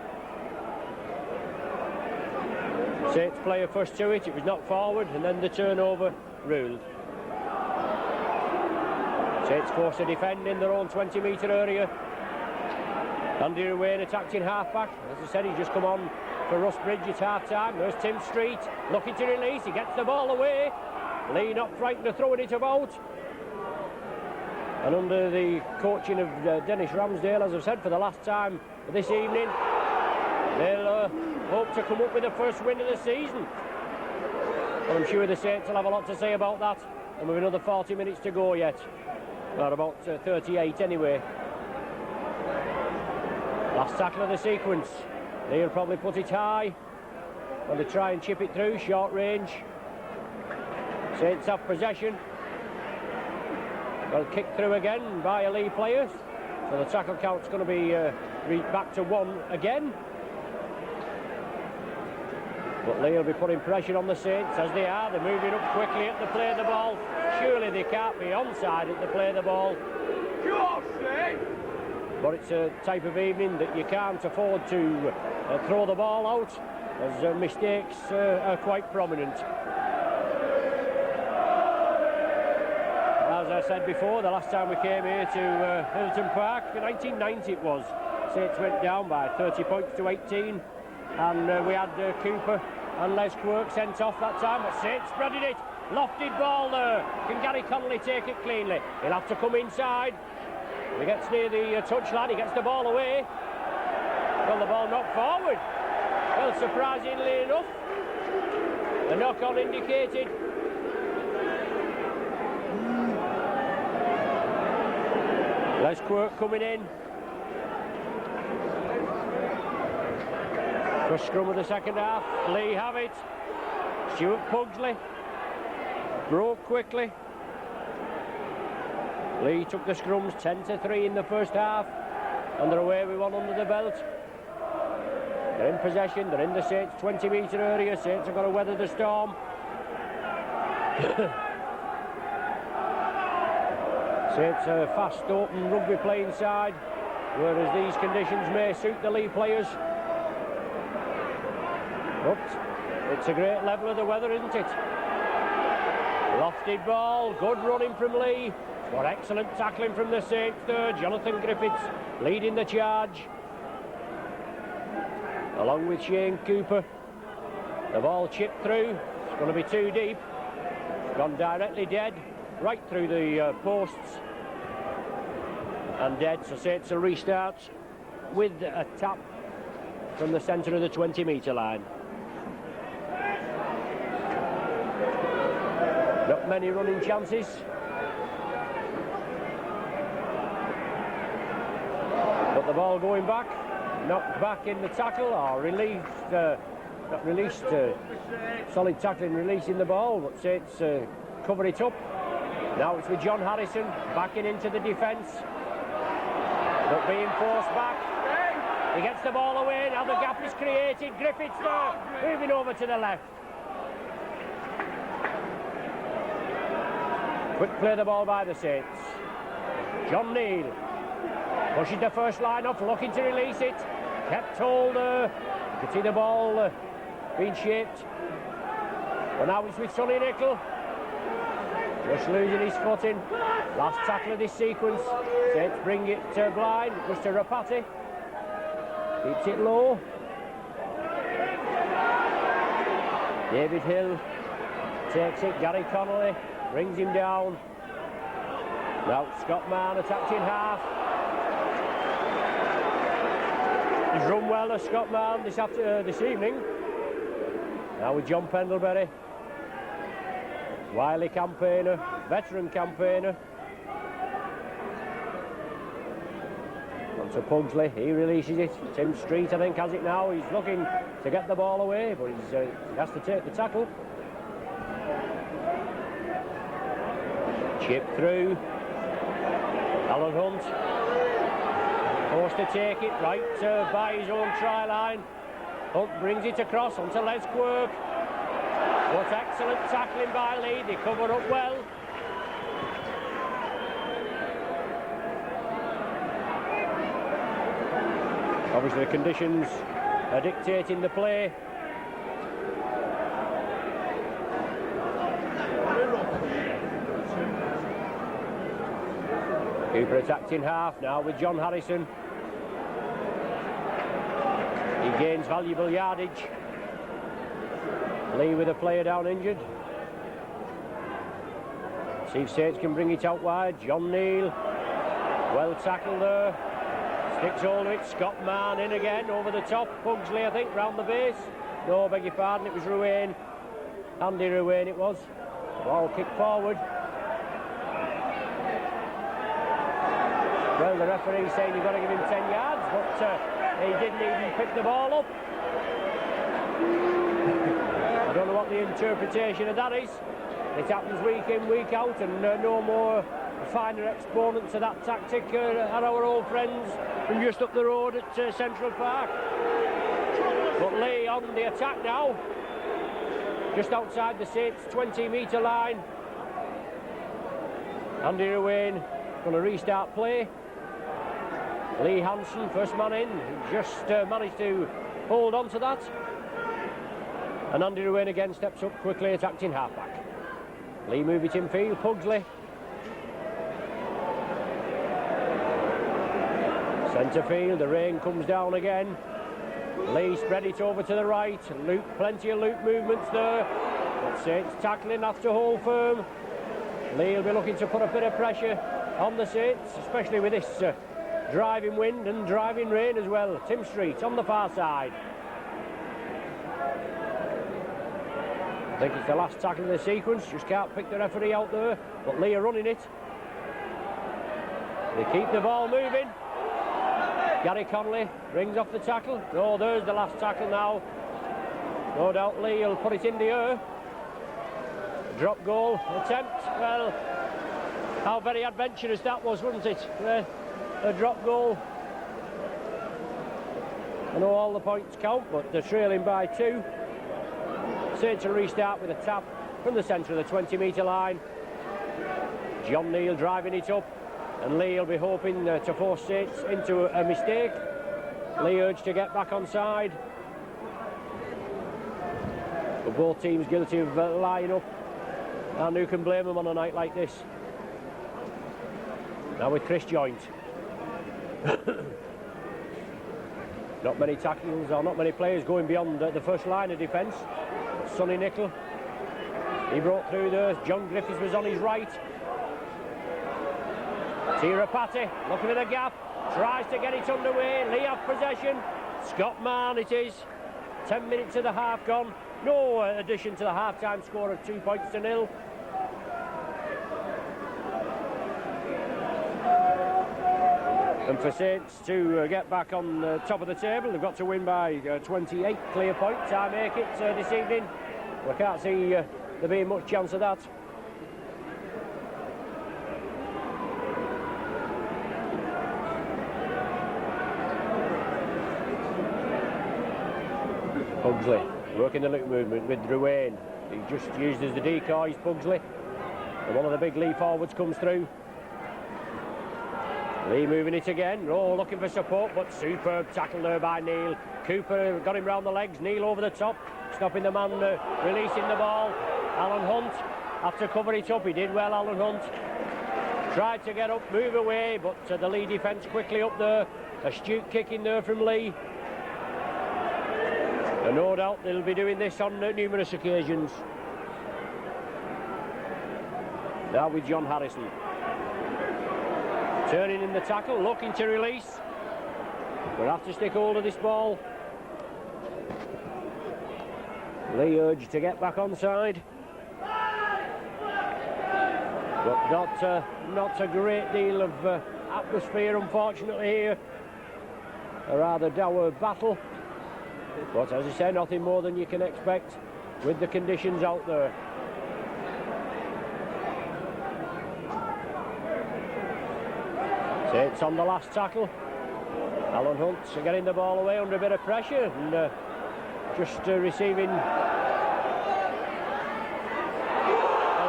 Saints player first to it. It was knocked forward, and then the turnover ruled. Saints forced to defend in their own 20-metre area. Andy Ruane attacked in half-back. As I said, he's just come on for Rusbridge at half-time. There's Tim Street looking to release. He gets the ball away. Leigh not frightened of throwing it about. And under the coaching of Dennis Ramsdale, as I've said, for the last time this evening, they'll hope to come up with the first win of the season. Well, I'm sure the Saints will have a lot to say about that. And we've another 40 minutes to go yet. Or about 38 anyway. Last tackle of the sequence. They'll probably put it high. When they try and chip it through, short range. Saints have possession. Well, kicked through again by a Leigh player. So the tackle count's going to be back to 1 again. But Leigh will be putting pressure on the Saints, as they are. They're moving up quickly at the play of the ball. Surely they can't be onside at the play of the ball. But it's a type of evening that you can't afford to throw the ball out, as mistakes are quite prominent. As I said before, the last time we came here to Hilton Park, in 1990 it was, Saints went down by 30 points to 18, and we had Cooper and Les Quirk sent off that time, but Saints spreading it. Lofted ball there. Can Gary Connolly take it cleanly? He'll have to come inside. He gets near the touchline, he gets the ball away. Well, the ball knocked forward. Well, surprisingly enough, a knock-on indicated. Les Quirk coming in. First scrum of the second half. Leigh have it. Stuart Pugsley broke quickly. Leigh took the scrums 10-3 in the first half, and they're away with 1 under the belt. They're in possession, they're in the Saints 20-metre area. Saints have got to weather the storm. Saints are a fast open rugby playing side, whereas these conditions may suit the Leigh players. But it's a great level of the weather, isn't it? Lofted ball, good running from Leigh. What excellent tackling from the Saints there. Jonathan Griffiths leading the charge, along with Shane Cooper. The ball chipped through. It's going to be too deep. It's gone directly dead, right through the posts. And dead, so Saints will restart with a tap from the centre of the 20-metre line. Not many running chances. But the ball going back, knocked back in the tackle, or released, not released, solid tackling, releasing the ball, but Saints cover it up. Now it's with John Harrison, backing into the defence, but being forced back. He gets the ball away, now the gap is created. Griffiths there, moving over to the left. Quick play the ball by the Saints. John Neal pushes the first line off, looking to release it. Kept hold there. You can see the ball being shaped. But now it's with Sonny Nickel. Just losing his footing. Last tackle of this sequence. Saints bring it blind. It goes to Rapati. Keeps it low. David Hill takes it. Gary Connolly brings him down. Now Scott Mann attacked in half. He's run well as Scott Mann this evening. Now with John Pendlebury. Wily campaigner, veteran campaigner. On to Pugsley, he releases it. Tim Street, I think, has it now. He's looking to get the ball away, but he has to take the tackle. Chip through. Alan Hunt. Forced to take it right by his own try line. Hunt brings it across onto Les Quirk. What excellent tackling by Leigh. They cover up well. Obviously the conditions are dictating the play. Cooper attacked in half now with John Harrison. He gains valuable yardage. Leigh with a player down injured. See if Saints can bring it out wide. John Neal. Well tackled there. Sticks hold of it. Scott Mann in again over the top. Pugsley, I think, round the base. No, beg your pardon, it was Ruane. Andy Ruane it was. Ball kicked forward. Well, the referee saying you've got to give him 10 yards, but he didn't even pick the ball up. I don't know what the interpretation of that is. It happens week in, week out, and no more finer exponents of that tactic are our old friends from just up the road at Central Park. But Leigh on the attack now, just outside the Saints 20-metre line. Andy Ruane going to restart play. Lee Hansen, first man in, just managed to hold on to that. And Andy Ruane again steps up quickly, attacked in halfback. Leigh move it in field, Pugsley. Centre field, the rain comes down again. Leigh spread it over to the right. Loop, plenty of loop movements there. But Saints tackling, have to hold firm. Leigh will be looking to put a bit of pressure on the Saints, especially with this driving wind and driving rain as well. Tim Street on the far side. I think it's the last tackle of the sequence. Just can't pick the referee out there, but Leigh are running it. They keep the ball moving. Gary Connolly rings off the tackle. No, there's the last tackle now. No doubt Leigh will put it in the air. Drop goal attempt. Well, how very adventurous that was, wasn't it? A drop goal. I know all the points count, but they're trailing by 2. Saints will restart with a tap from the centre of the 20-metre line. John Neal driving it up, and Leigh will be hoping to force Saints into a mistake. Leigh urged to get back on side. But both teams guilty of lying up, and who can blame them on a night like this? Now with Chris Joint. Not many tackles or not many players going beyond the first line of defence. Sonny Nickel, he broke through there. John Griffiths was on his right. Tirapati looking at a gap, tries to get it underway. Leigh have possession. Scott Mann it is. 10 minutes of the half gone. No addition to the half-time score of 2-0. And for Saints to get back on top of the table, they've got to win by 28 clear points. I make it this evening. We can't see there being much chance of that. Pugsley working the loop movement with Ruane. He just used as the decoys, Pugsley. And one of the big Leigh forwards comes through. Leigh moving it again. Oh, looking for support, but superb tackle there by Neil. Cooper got him round the legs. Neil over the top, stopping the man releasing the ball. Alan Hunt had to cover it up. He did well, Alan Hunt. Tried to get up, move away, but the Leigh defence quickly up there. Astute kick in there from Leigh. And no doubt they'll be doing this on numerous occasions. Now with John Harrison. Turning in the tackle, looking to release. We'll have to stick hold of this ball. Leigh urged to get back onside. But not a great deal of atmosphere, unfortunately, here. A rather dour battle. But as I say, nothing more than you can expect with the conditions out there. So it's on the last tackle. Alan Hunt's getting the ball away under a bit of pressure and just receiving a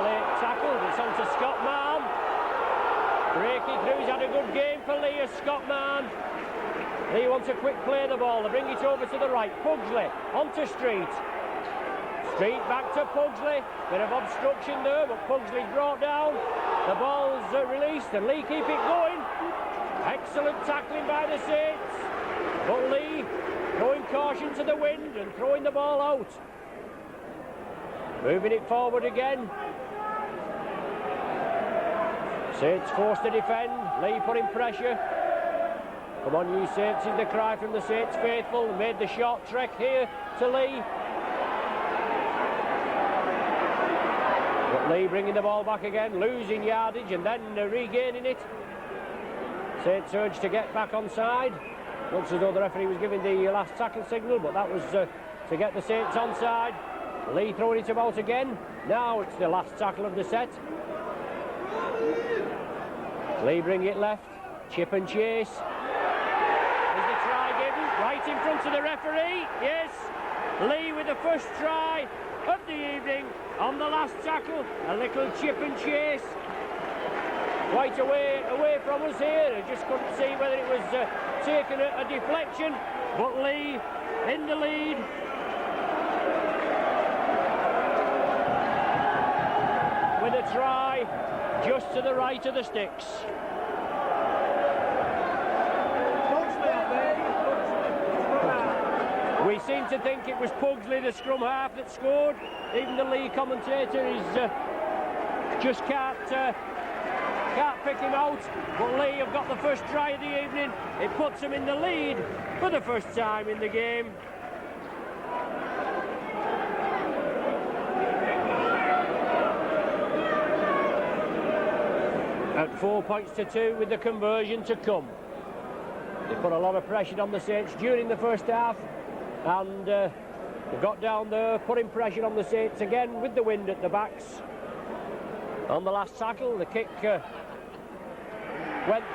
late tackle. It's on to Scott Mann. Breaking through, he's had a good game for Leigh as Scott Mann. Leigh wants a quick play of the ball. They bring it over to the right. Pugsley onto Street. Street back to Pugsley. Bit of obstruction there, but Pugsley's brought down. The ball's released and Leigh keep it going. Excellent tackling by the Saints. But Leigh throwing caution to the wind and throwing the ball out. Moving it forward again. Saints forced to defend. Leigh putting pressure. Come on, you Saints, is the cry from the Saints faithful. Made the short trek here to Leigh. But Leigh bringing the ball back again, losing yardage and then regaining it. Saints urged to get back onside. Looks as though the referee was giving the last tackle signal, but that was to get the Saints onside. Leigh throwing it about again. Now it's the last tackle of the set. Leigh bring it left. Chip and chase. Is the try given? Right in front of the referee. Yes. Leigh with the first try of the evening on the last tackle. A little chip and chase. Quite away from us here. I just couldn't see whether it was taken a deflection, but Leigh in the lead. With a try just to the right of the sticks. We seem to think it was Pugsley, the scrum half, that scored. Even the Leigh commentator is just can't pick him out. But Leigh have got the first try of the evening. It puts them in the lead for the first time in the game. At 4 points to 2 with the conversion to come. They put a lot of pressure on the Saints during the first half. And they got down there, putting pressure on the Saints again with the wind at the backs. On the last tackle, the kick went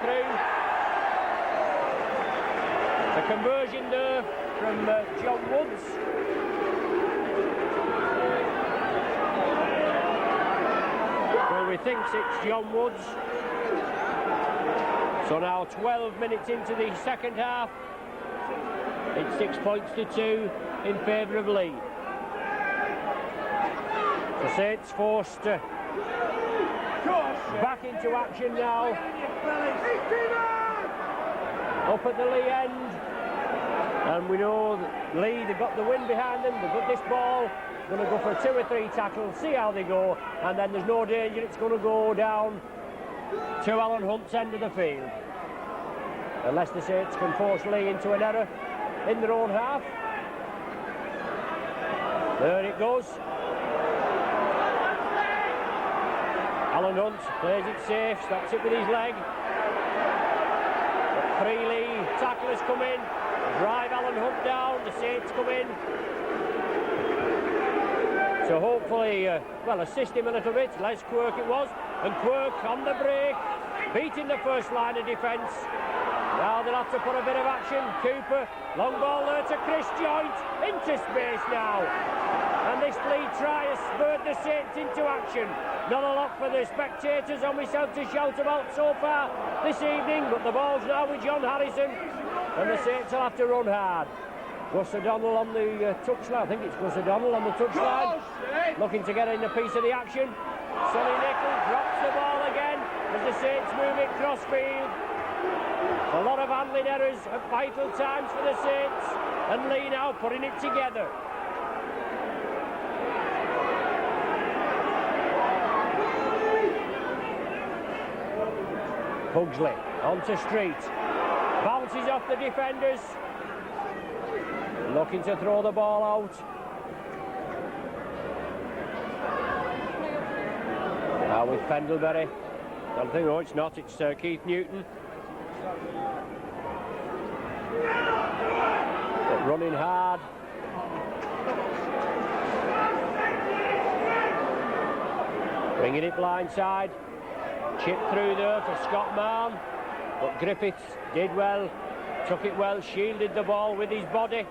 through. The conversion there from John Woods. Well, we think it's John Woods. So now 12 minutes into the second half. It's 6 points to 2 in favour of Leigh. The Saints forced back into action now. Up at the Leigh end. And we know that Leigh, they've got the wind behind them. They've got this ball. Going to go for 2 or 3 tackles, see how they go. And then there's no danger it's going to go down to Alan Hunt's end of the field. Unless the Saints can force Leigh into an error in their own half. There it goes. Alan Hunt plays it safe, stops it with his leg. But 3 Leigh tacklers come in, drive Alan Hunt down, the Saints come in. So hopefully, assist him a little bit. Les Quirk it was, and Quirk on the break, beating the first line of defence. Now they'll have to put a bit of action. Cooper, long ball there to Chris Joint, into space now. And this lead try has spurred the Saints into action. Not a lot for the spectators on myself to shout about so far this evening, but the ball's now with John Harrison, and the Saints will have to run hard. Gus O'Donnell on the touchline. I think it's Gus O'Donnell on the touchline, looking to get in a piece of the action. Sonny Nicol drops the ball again as the Saints move it cross field. A lot of handling errors at vital times for the Saints, and Leigh now putting it together. Pugsley onto Street, bounces off the defenders, looking to throw the ball out. Now with Pendlebury, don't think, oh it's not, it's Keith Newton. But running hard. Bringing it blindside. Chip through there for Scott Mahon, but Griffiths did well, took it well, shielded the ball with his body.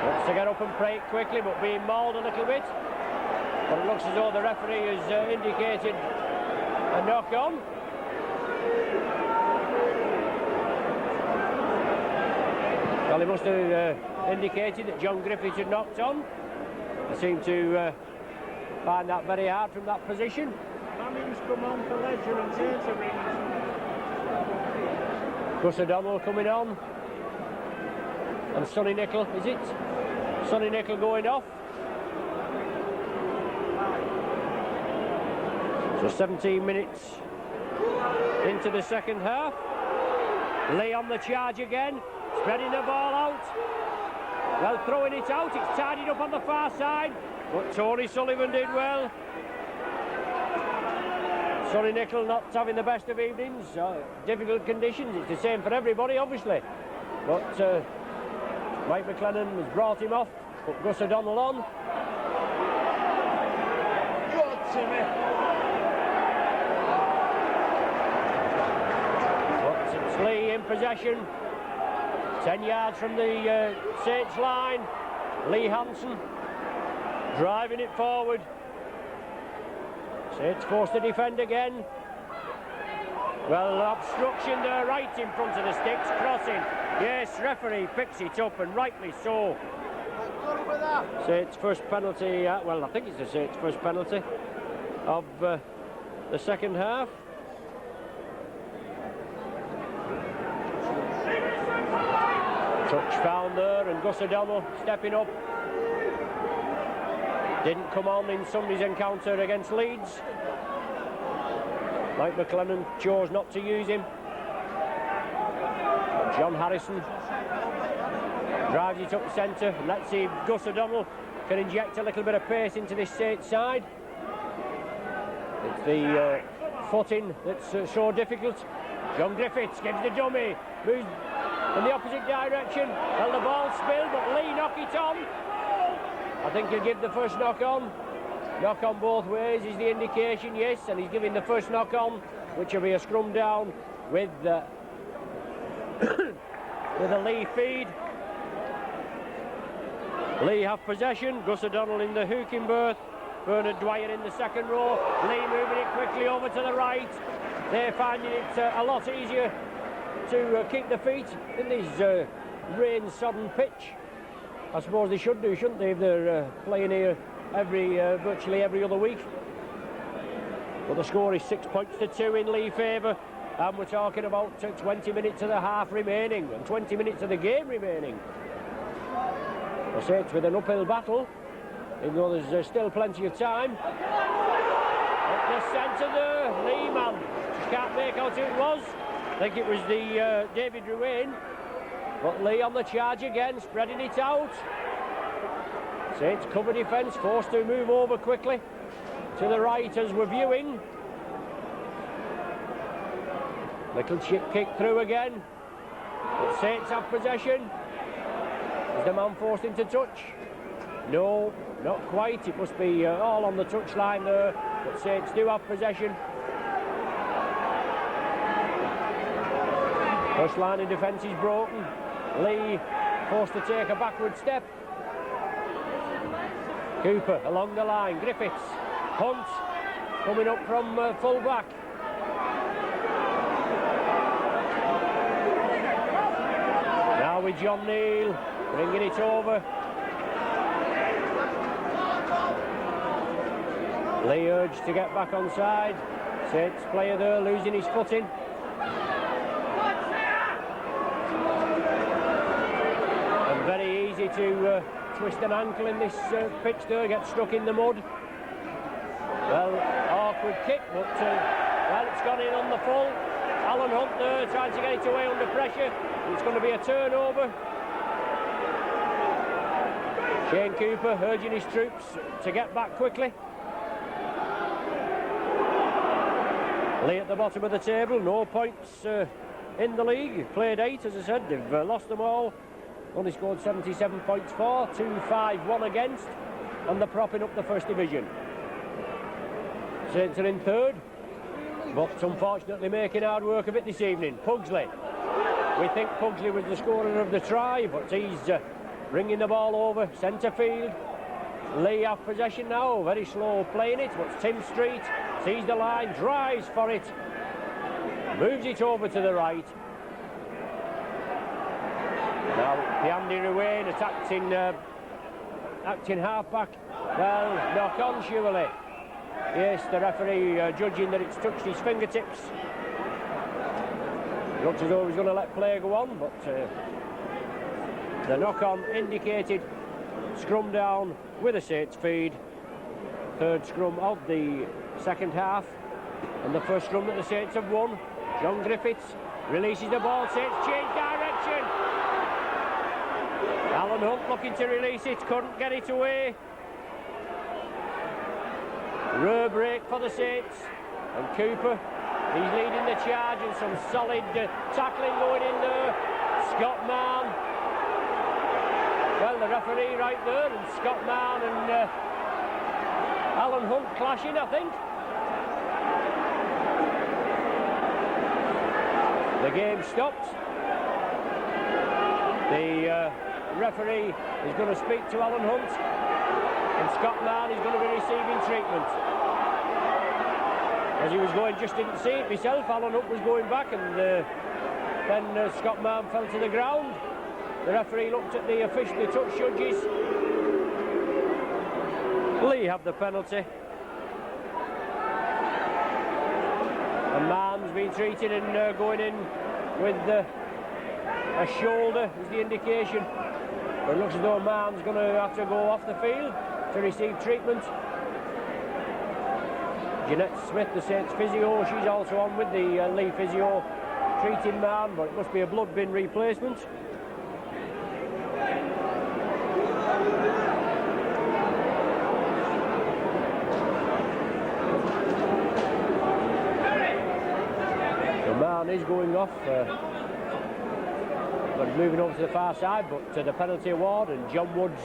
Wants to get up and play it quickly, but being mauled a little bit. But it looks as though the referee has indicated a knock on. Well, he must have indicated that John Griffiths had knocked on. I seem to find that very hard from that position. Fanning's come on for Ledger and Taylor rings. Gus O'Donnell coming on. And Sonny Nicol, is it? Sonny Nicol going off. So 17 minutes into the second half. Leigh on the charge again, spreading the ball out. Well, throwing it out, it's tidied up on the far side, but Tony Sullivan did well. Sonny Nicol not having the best of evenings, difficult conditions, it's the same for everybody obviously. But Mike McLennan has brought him off, put Gus O'Donnell on. Good, Timmy. But it's Leigh in possession, 10 yards from the Saints line. Lee Hansen driving it forward. Saints forced to defend again. Well, obstruction there right in front of the sticks, crossing. Yes, referee picks it up, and rightly so. Saints first penalty, well I think it's the Saints first penalty of the second half. Touch found there, and Gus O'Donnell stepping up. Didn't come on in Sunday's encounter against Leeds. Mike McLennan chose not to use him. But John Harrison drives it up centre, and let's see if Gus O'Donnell can inject a little bit of pace into this Saints side. It's the footing that's so difficult. John Griffiths gives the dummy, moves in the opposite direction. Well, the ball spilled, but Leigh knocked it on. I think he'll give the first knock on. Knock on both ways is the indication, yes, and he's giving the first knock on, which will be a scrum down with with a Leigh feed. Leigh have possession. Gus O'Donnell in the hooking berth. Bernard Dwyer in the second row. Leigh moving it quickly over to the right. They're finding it a lot easier to keep the feet in this rain-sodden pitch. I suppose they should do, shouldn't they, if they're playing here virtually every other week. But the score is 6 points to 2 in Leigh favour, and we're talking about 20 minutes of the half remaining and 20 minutes of the game remaining. The Saints with an uphill battle, even though there's still plenty of time. At the centre there, Leigh man, can't make out who it was. I think it was the David Ruane. But Leigh on the charge again, spreading it out. Saints cover defence, forced to move over quickly to the right as we're viewing. Little chip kick through again. But Saints have possession. Is the man forced into touch? No, not quite. It must be all on the touchline there. But Saints do have possession. First line of defence is broken. Leigh forced to take a backward step. Cooper along the line. Griffiths. Hunt coming up from full back. Now with John Neal bringing it over. Leigh urged to get back on side. Saints player there losing his footing. And very easy to twist an ankle in this pitch there, get stuck in the mud. Well, awkward kick, but well, it's gone in on the full. Alan Hunt there trying to get it away under pressure. It's going to be a turnover. Shane Cooper urging his troops to get back quickly. Leigh at the bottom of the table, no points in the league. Played 8, as I said, they've lost them all. Only scored 77 points for, 2-5-1 against, and they're propping up the First Division. Saints are in third, but unfortunately making hard work of it this evening. Pugsley. We think Pugsley was the scorer of the try, but he's bringing the ball over centre field. Leigh have possession now, very slow playing it, but Tim Street sees the line, drives for it, moves it over to the right. Now Andy Ruane acting half-back. Well, knock on surely. Yes, the referee judging that it's touched his fingertips. Looks as though he's going to let play go on, but the knock-on indicated scrum down with a Saints feed. Third scrum of the second half, and the first scrum that the Saints have won. John Griffiths releases the ball. Saints change direction. Alan Hunt looking to release it, couldn't get it away. Rare break for the Saints, and Cooper, he's leading the charge, and some solid tackling going in there. Scott Mann, well, the referee right there, and Scott Mann and Alan Hunt clashing, I think. The game stopped. The referee is going to speak to Alan Hunt, and Scott Mann is going to be receiving treatment. As he was going, just didn't see it myself. Alan Hunt was going back, and then Scott Mann fell to the ground. The referee looked at the officially touched judges. Leigh have the penalty. And Mann's been treated and going in with a shoulder is the indication. But it looks as though Mann's going to have to go off the field to receive treatment. Jeanette Smith, the Saints physio, she's also on with the Leigh physio treating Mann, but it must be a blood bin replacement. Mann is going off, but moving over to the far side, but to the penalty award, and John Wood's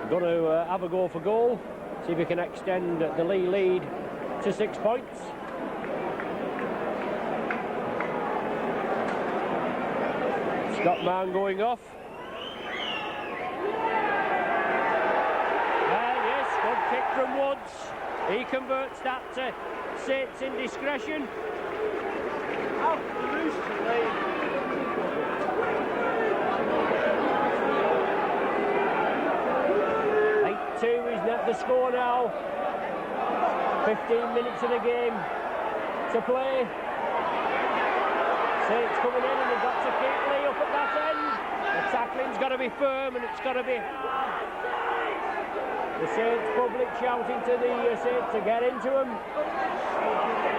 going to have a go for goal, see if he can extend the Leigh lead to 6 points. Scott Mann going off. Yes, good kick from Woods. He converts that to Saints indiscretion. Out loose to Leigh. Is net the score now. 15 minutes in the game to play. Saints coming in, and they've got to keep Leigh up at that end. The tackling's got to be firm, and it's got to be the Saints public shouting to the Saints to get into them.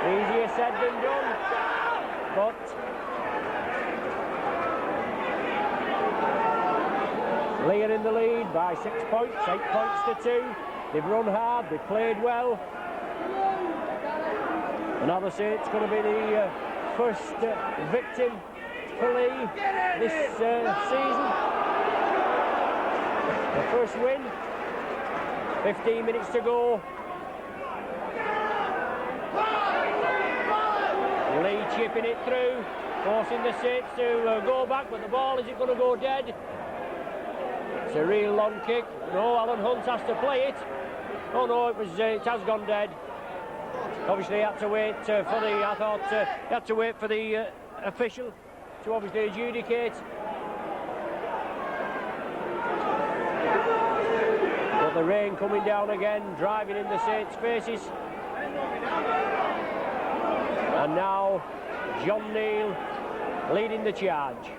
Easier said than done, but Leigh are in the lead by 6 points, 8 points to 2. They've run hard, they've played well. And now the Saints going to be the first victim for Leigh this season. The first win. 15 minutes to go. The Leigh chipping it through, forcing the Saints to go back, but the ball, is it going to go dead? It's a real long kick. No, Alan Hunt has to play it. Oh no, it has gone dead. Obviously he had to wait he had to wait for the official to obviously adjudicate. But the rain coming down again, driving in the Saints' faces. And now John Neal leading the charge.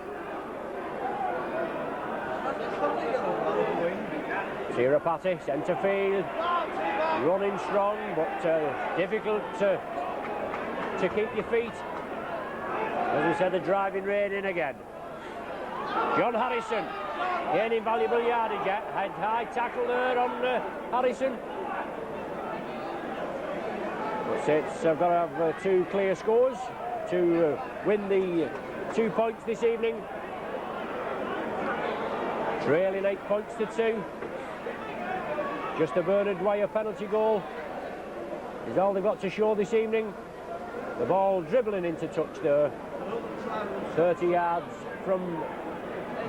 Tirapati, centre field, running strong, but difficult to keep your feet. As we said, the driving rain in again. John Harrison gaining valuable yardage. Had high tackle there on Harrison. But Saints have got to have 2 clear scores to win the 2 points this evening. Trailing 8 points to 2. Just a Bernard Dwyer penalty goal is all they've got to show this evening. The ball dribbling into touch there, 30 yards from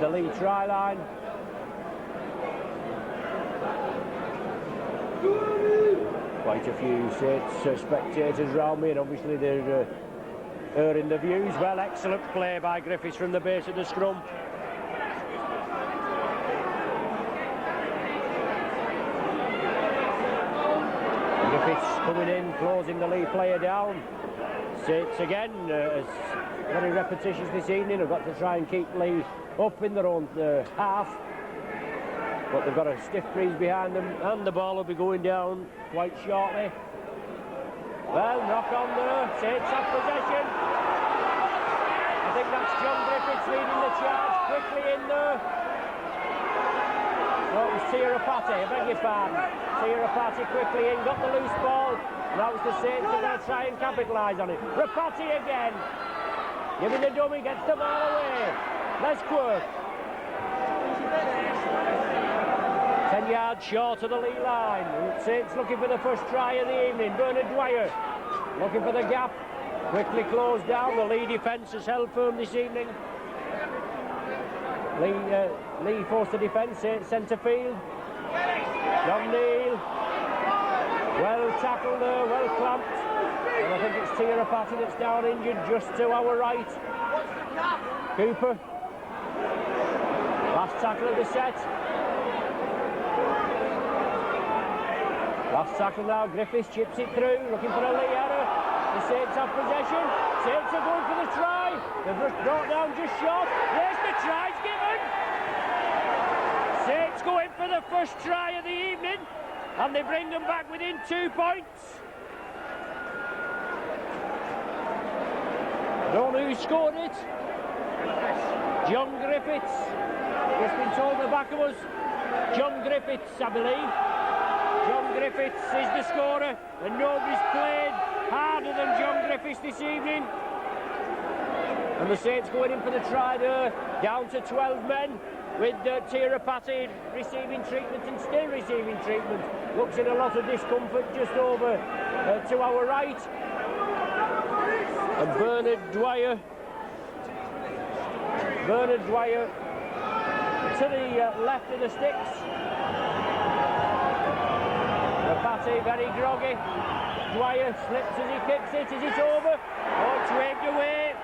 the Leigh try line. Quite a few Saints spectators round me, and obviously they're airing the views. Well, excellent play by Griffiths from the base of the scrum. Griffiths coming in, closing the Leigh player down. Saints again, as very repetitious this evening, have got to try and keep Leigh up in their own half. But they've got a stiff breeze behind them, and the ball will be going down quite shortly. Well, knock on there, Saints have possession. I think that's John Griffiths leading the charge, quickly in there. Well, it was Tirapati, I beg your pardon. Tirapati quickly in, got the loose ball. Now it's the Saints are going to try and capitalise on it. Rapati again. Giving the dummy, gets the ball away. Les Quirk. 10 yards short of the Leigh line. Saints looking for the first try of the evening. Bernard Dwyer looking for the gap. Quickly closed down. The Leigh defence has held firm this evening. Leigh forced the defence, centre field. John Neal. Well tackled there, well clamped. And I think it's Tirapati that's down injured just to our right. Cooper. Last tackle of the set. Last tackle now, Griffiths chips it through, looking for a Leigh error. The Saints have possession. Saints are going for the try. They've brought down just short. Yes, the try's given. Saints go in for the first try of the evening, and they bring them back within 2 points. Don't know who scored it. John Griffiths. It's been told the back of us. John Griffiths, I believe. John Griffiths is the scorer, and nobody's played harder than John Griffiths this evening. And the Saints going in for the try there, down to 12 men, with Tirapati receiving treatment and still receiving treatment. Looks in a lot of discomfort just over to our right. And Bernard Dwyer to the left of the sticks. Rapati very groggy. Dwyer slips as he kicks it. Is it over? Oh, it's waved away.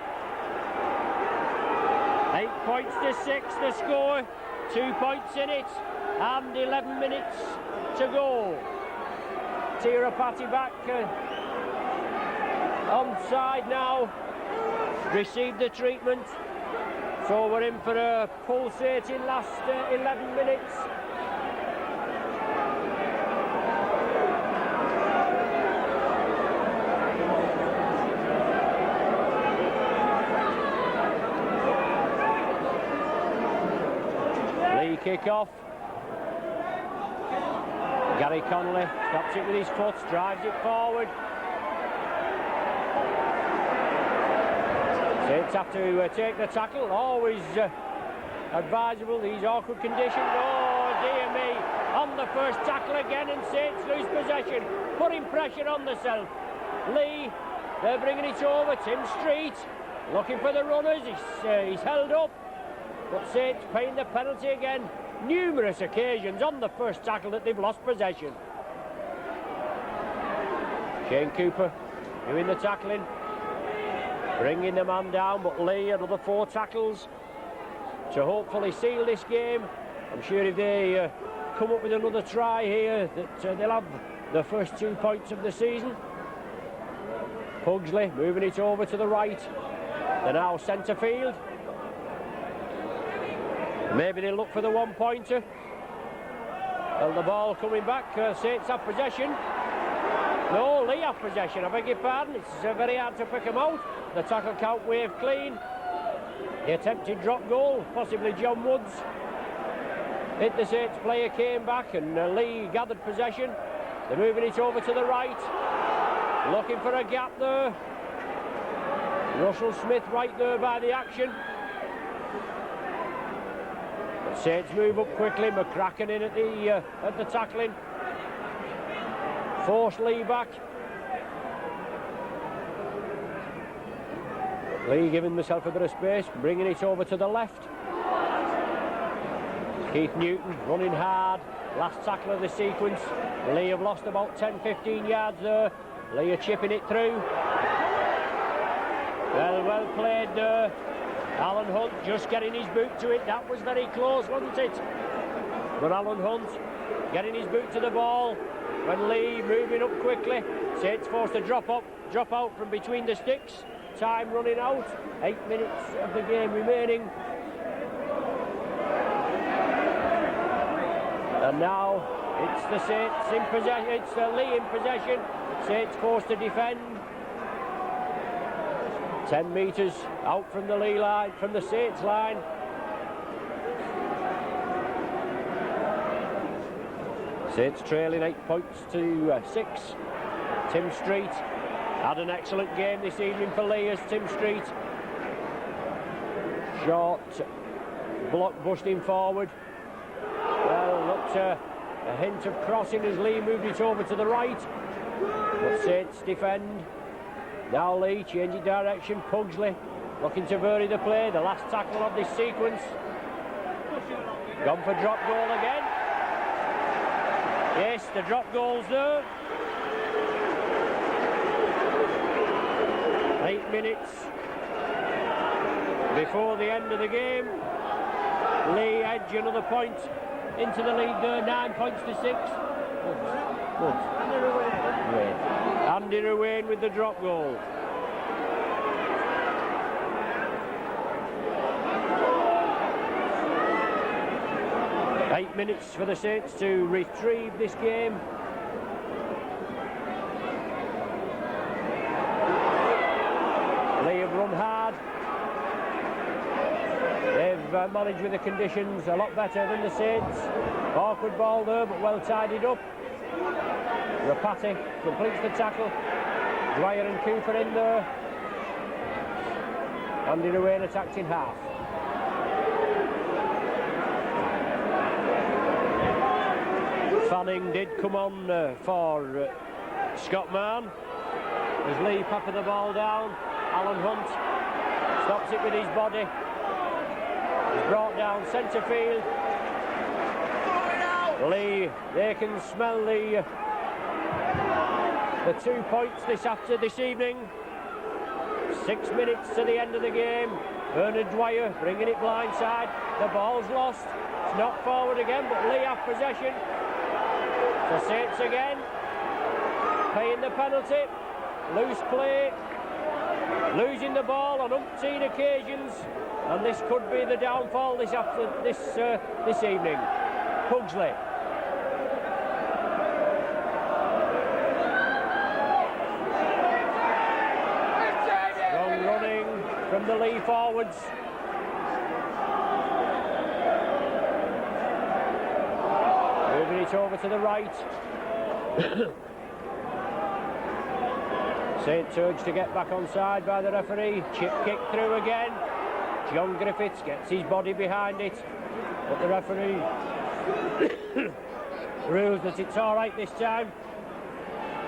8 points to 6 the score. 2 points in it. And 11 minutes to go. Tirapati back onside now. Received the treatment. So we're in for a pulsating last 11 minutes. Leigh kick off. Gary Connolly stops it with his foot, drives it forward. Saints have to take the tackle, always advisable, these awkward conditions. Oh dear me, on the first tackle again, and Saints lose possession, putting pressure on themselves. Leigh They're bringing it over. Tim Street looking for the runners. He's held up. But Saints paying the penalty again. Numerous occasions on the first tackle that they've lost possession. Shane Cooper doing the tackling. Bringing the man down, but Leigh another 4 tackles to hopefully seal this game. I'm sure if they come up with another try here that they'll have the first 2 points of the season. Pugsley moving it over to the right. They're now centre field. Maybe they'll look for the 1-pointer. Well, the ball coming back. Saints have possession. No, Leigh have possession. I beg your pardon. It's very hard to pick them out. The tackle count waved clean. The attempted drop goal, possibly John Woods. Hit the Saints player, came back, and Leigh gathered possession. They're moving it over to the right. Looking for a gap there. Russell Smith right there by the action. The Saints move up quickly. McCracken in at the tackling. Force Leigh back. Leigh giving himself a bit of space, bringing it over to the left. Keith Newton running hard. Last tackle of the sequence. Leigh have lost about 10-15 yards there. Leigh are chipping it through. Well played there. Alan Hunt just getting his boot to it. That was very close, wasn't it? But Alan Hunt getting his boot to the ball. When Leigh moving up quickly. Saints forced to drop out from between the sticks. Time running out. 8 minutes of the game remaining. And now it's the Saints in possession. It's Leigh in possession. Saints forced to defend. 10 metres out from the Leigh line, from the Saints line. Saints trailing 8 points to 6. Tim Street had an excellent game this evening for Leigh as Tim Street. Short block busting forward. Well, looked a hint of crossing as Leigh moved it over to the right. But Saints defend. Now Leigh changing direction. Pugsley looking to vary the play. The last tackle of this sequence. Gone for drop goal again. Yes, the drop goal's there. 8 minutes before the end of the game. Leigh edge another point into the lead there. 9 points to 6. Andy Ruane with the drop goal. Eight minutes for the Saints to retrieve this game. They have run hard. They've managed with the conditions a lot better than the Saints. Awkward ball there, but well tidied up. Rapati completes the tackle. Dwyer and Cooper in there. Andy Ruane attacked in half. Fanning did come on for Scott Mann. As Leigh peppered the ball down, Alan Hunt stops it with his body. He's brought down centre field. Leigh, they can smell the 2 points this evening. 6 minutes to the end of the game. Bernard Dwyer bringing it blindside. The ball's lost. It's knocked forward again, but Leigh have possession. The Saints again, paying the penalty. Loose play, losing the ball on umpteen occasions, and this could be the downfall this evening. Pugsley. Strong running from the Leigh forwards. Moving it over to the right. Saints urged to get back on side by the referee. Chip kick through again. John Griffiths gets his body behind it, but the referee rules that it's all right this time.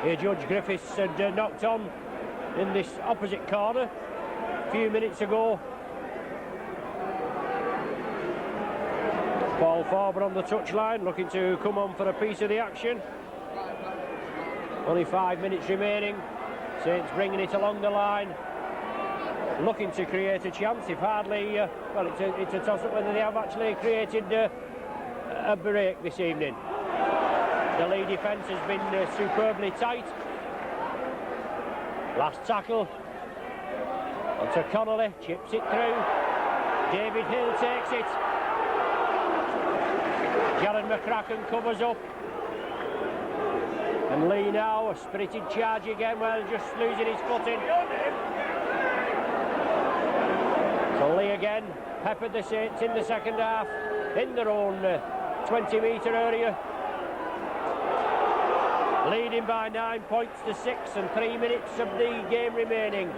Here Judge Griffiths had knocked on in this opposite corner a few minutes ago. Paul Farber on the touchline, looking to come on for a piece of the action. Only 5 minutes remaining. Saints bringing it along the line, looking to create a chance. If hardly, well, it's a toss-up whether they have actually created a break this evening. The Leigh defence has been superbly tight. Last tackle onto Connolly, chips it through. David Hill takes it. Jared McCracken covers up. And Leigh now, a spirited charge again, well, just losing his footing. So Leigh again peppered the Saints in the second half in their own 20-metre area. Leading by 9 points to 6 and 3 minutes of the game remaining.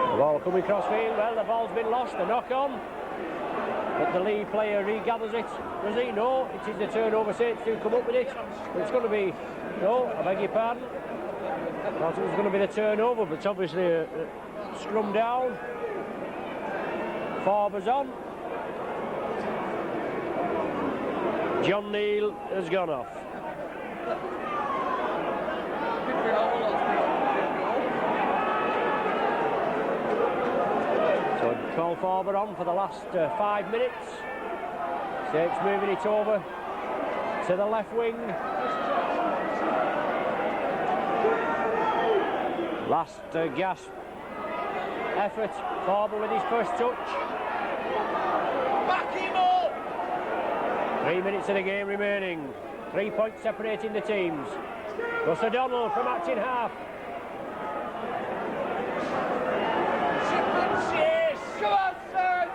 The ball coming cross field, well, the ball's been lost, the knock on. But the Leigh player regathers it. Does he? No, it is the turnover. Saints do come up with it. But it's going to be, no, I beg your pardon. I thought it was going to be the turnover, but it's obviously a scrum down. Farber's on. John Neal has gone off. So Paul Farber on for the last 5 minutes. Saints moving it over to the left wing. Last gasp effort. Farber with his first touch. Back him up! 3 minutes of the game remaining. 3 points separating the teams. Gus O'Donnell from acting half. Come on, son!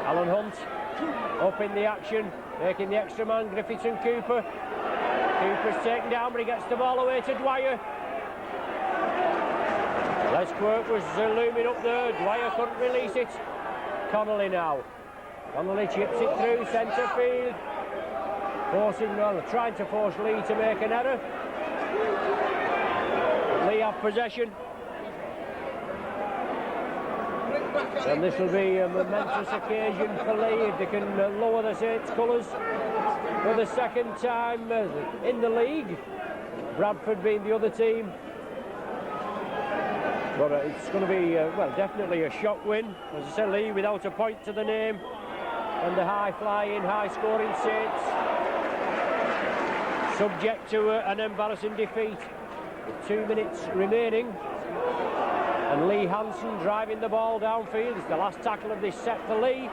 Alan Hunt up in the action, making the extra man, Griffiths and Cooper. Cooper's taken down, but he gets the ball away to Dwyer. Les Quirk was looming up there. Dwyer couldn't release it. Connolly now. Connolly chips it through centre field. Trying to force Leigh to make an error. Leigh have possession. And this will be a momentous occasion for Leigh if they can lower the Saints colours for the second time in the league. Bradford being the other team. But it's going to be, well, definitely a shock win. As I said, Leigh without a point to the name. And the high-flying, high-scoring Saints subject to an embarrassing defeat with 2 minutes remaining. And Leigh Hansen driving the ball downfield. It's the last tackle of this set for Leigh.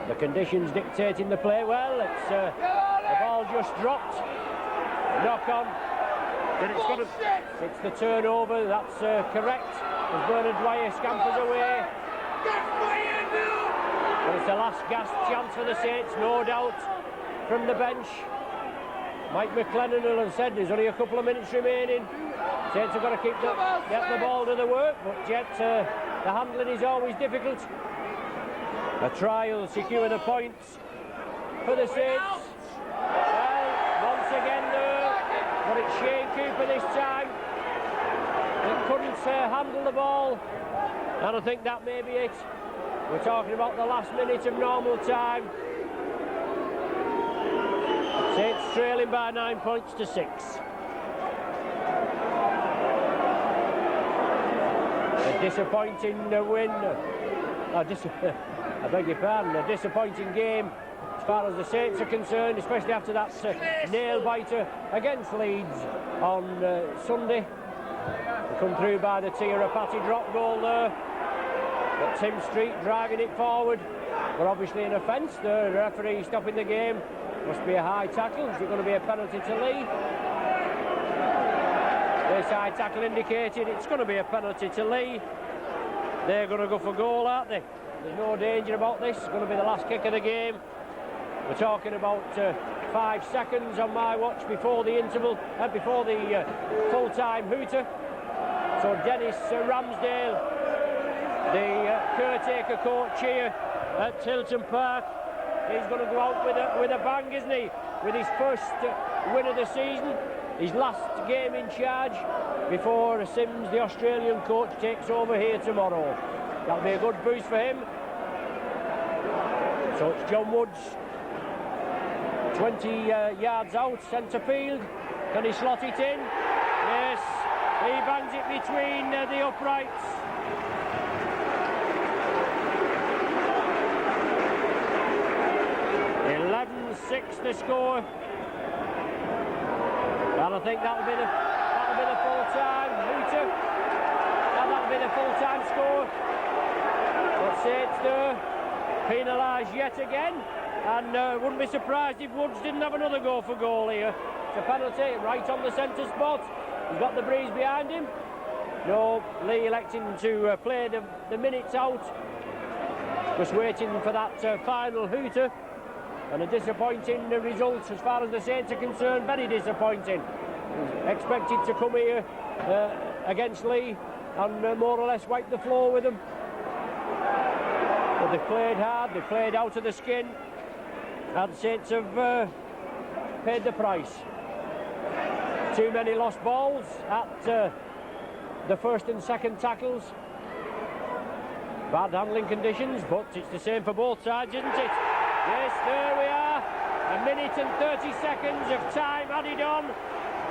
The conditions dictating the play. Well, it's the ball just dropped. Knock on. But it's the turnover. That's correct. As Bernard Dwyer scampers away. But it's the last gasp chance for the Saints, no doubt, from the bench. Mike McLennan will have said there's only a couple of minutes remaining. Saints have got to get the ball to the work, but yet the handling is always difficult. A try will secure the points for the Saints. Well, once again there, but it's Shane Cooper this time. That couldn't handle the ball, and I think that may be it. We're talking about the last minute of normal time. Saints trailing by 9 points to 6. A disappointing win. I beg your pardon, a disappointing game as far as the Saints are concerned, especially after that nail-biter against Leeds on Sunday. They come through by the Tira Patty drop goal there. But Tim Street driving it forward. But obviously an offence there. The referee stopping the game. Must be a high tackle. Is it going to be a penalty to Leigh? This high tackle indicated it's going to be a penalty to Leigh. They're going to go for goal, aren't they? There's no danger about this. It's going to be the last kick of the game. We're talking about 5 seconds on my watch before the interval, before the full-time hooter. So Dennis Ramsdale, the caretaker coach here at Tilton Park, he's going to go out with a bang, isn't he? with his first win of the season, his last game in charge before Sims, the Australian coach, takes over here tomorrow. That'll be a good boost for him. So it's John Woods, 20 yards out, centre field. Can he slot it in? Yes, he bangs it between the uprights. The score, and I think that'll be the full-time hooter, and that'll be the full-time score. But Saints there penalised yet again, and wouldn't be surprised if Woods didn't have another go for goal here. It's a penalty right on the centre spot. He's got the breeze behind him. No, Leigh electing to play the minutes out, just waiting for that final hooter. And a disappointing result as far as the Saints are concerned, very disappointing. Expected to come here against Leigh and more or less wipe the floor with them. But they've played hard, they've played out of the skin, and Saints have paid the price. Too many lost balls at the first and second tackles. Bad handling conditions, but it's the same for both sides, isn't it? Yes, there we are. 1 minute and 30 seconds of time added on.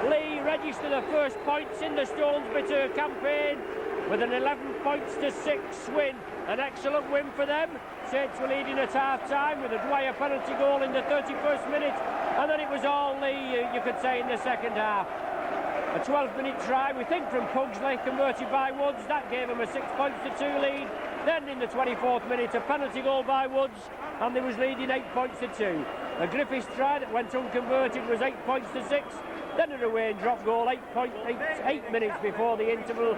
Leigh register the first points in the Stones Bitter campaign with an 11 points to 6 win. An excellent win for them. Saints were leading at half-time with a Dwyer penalty goal in the 31st minute, and then it was all Leigh, you could say, in the second half. A 12-minute try, we think, from Pugsley, converted by Woods. That gave them a 6 points to 2 lead. Then in the 24th minute, a penalty goal by Woods, and they was leading 8 points to 2. A Griffiths try that went unconverted was 8 points to 6. Then an away and drop goal, 8 minutes before the interval.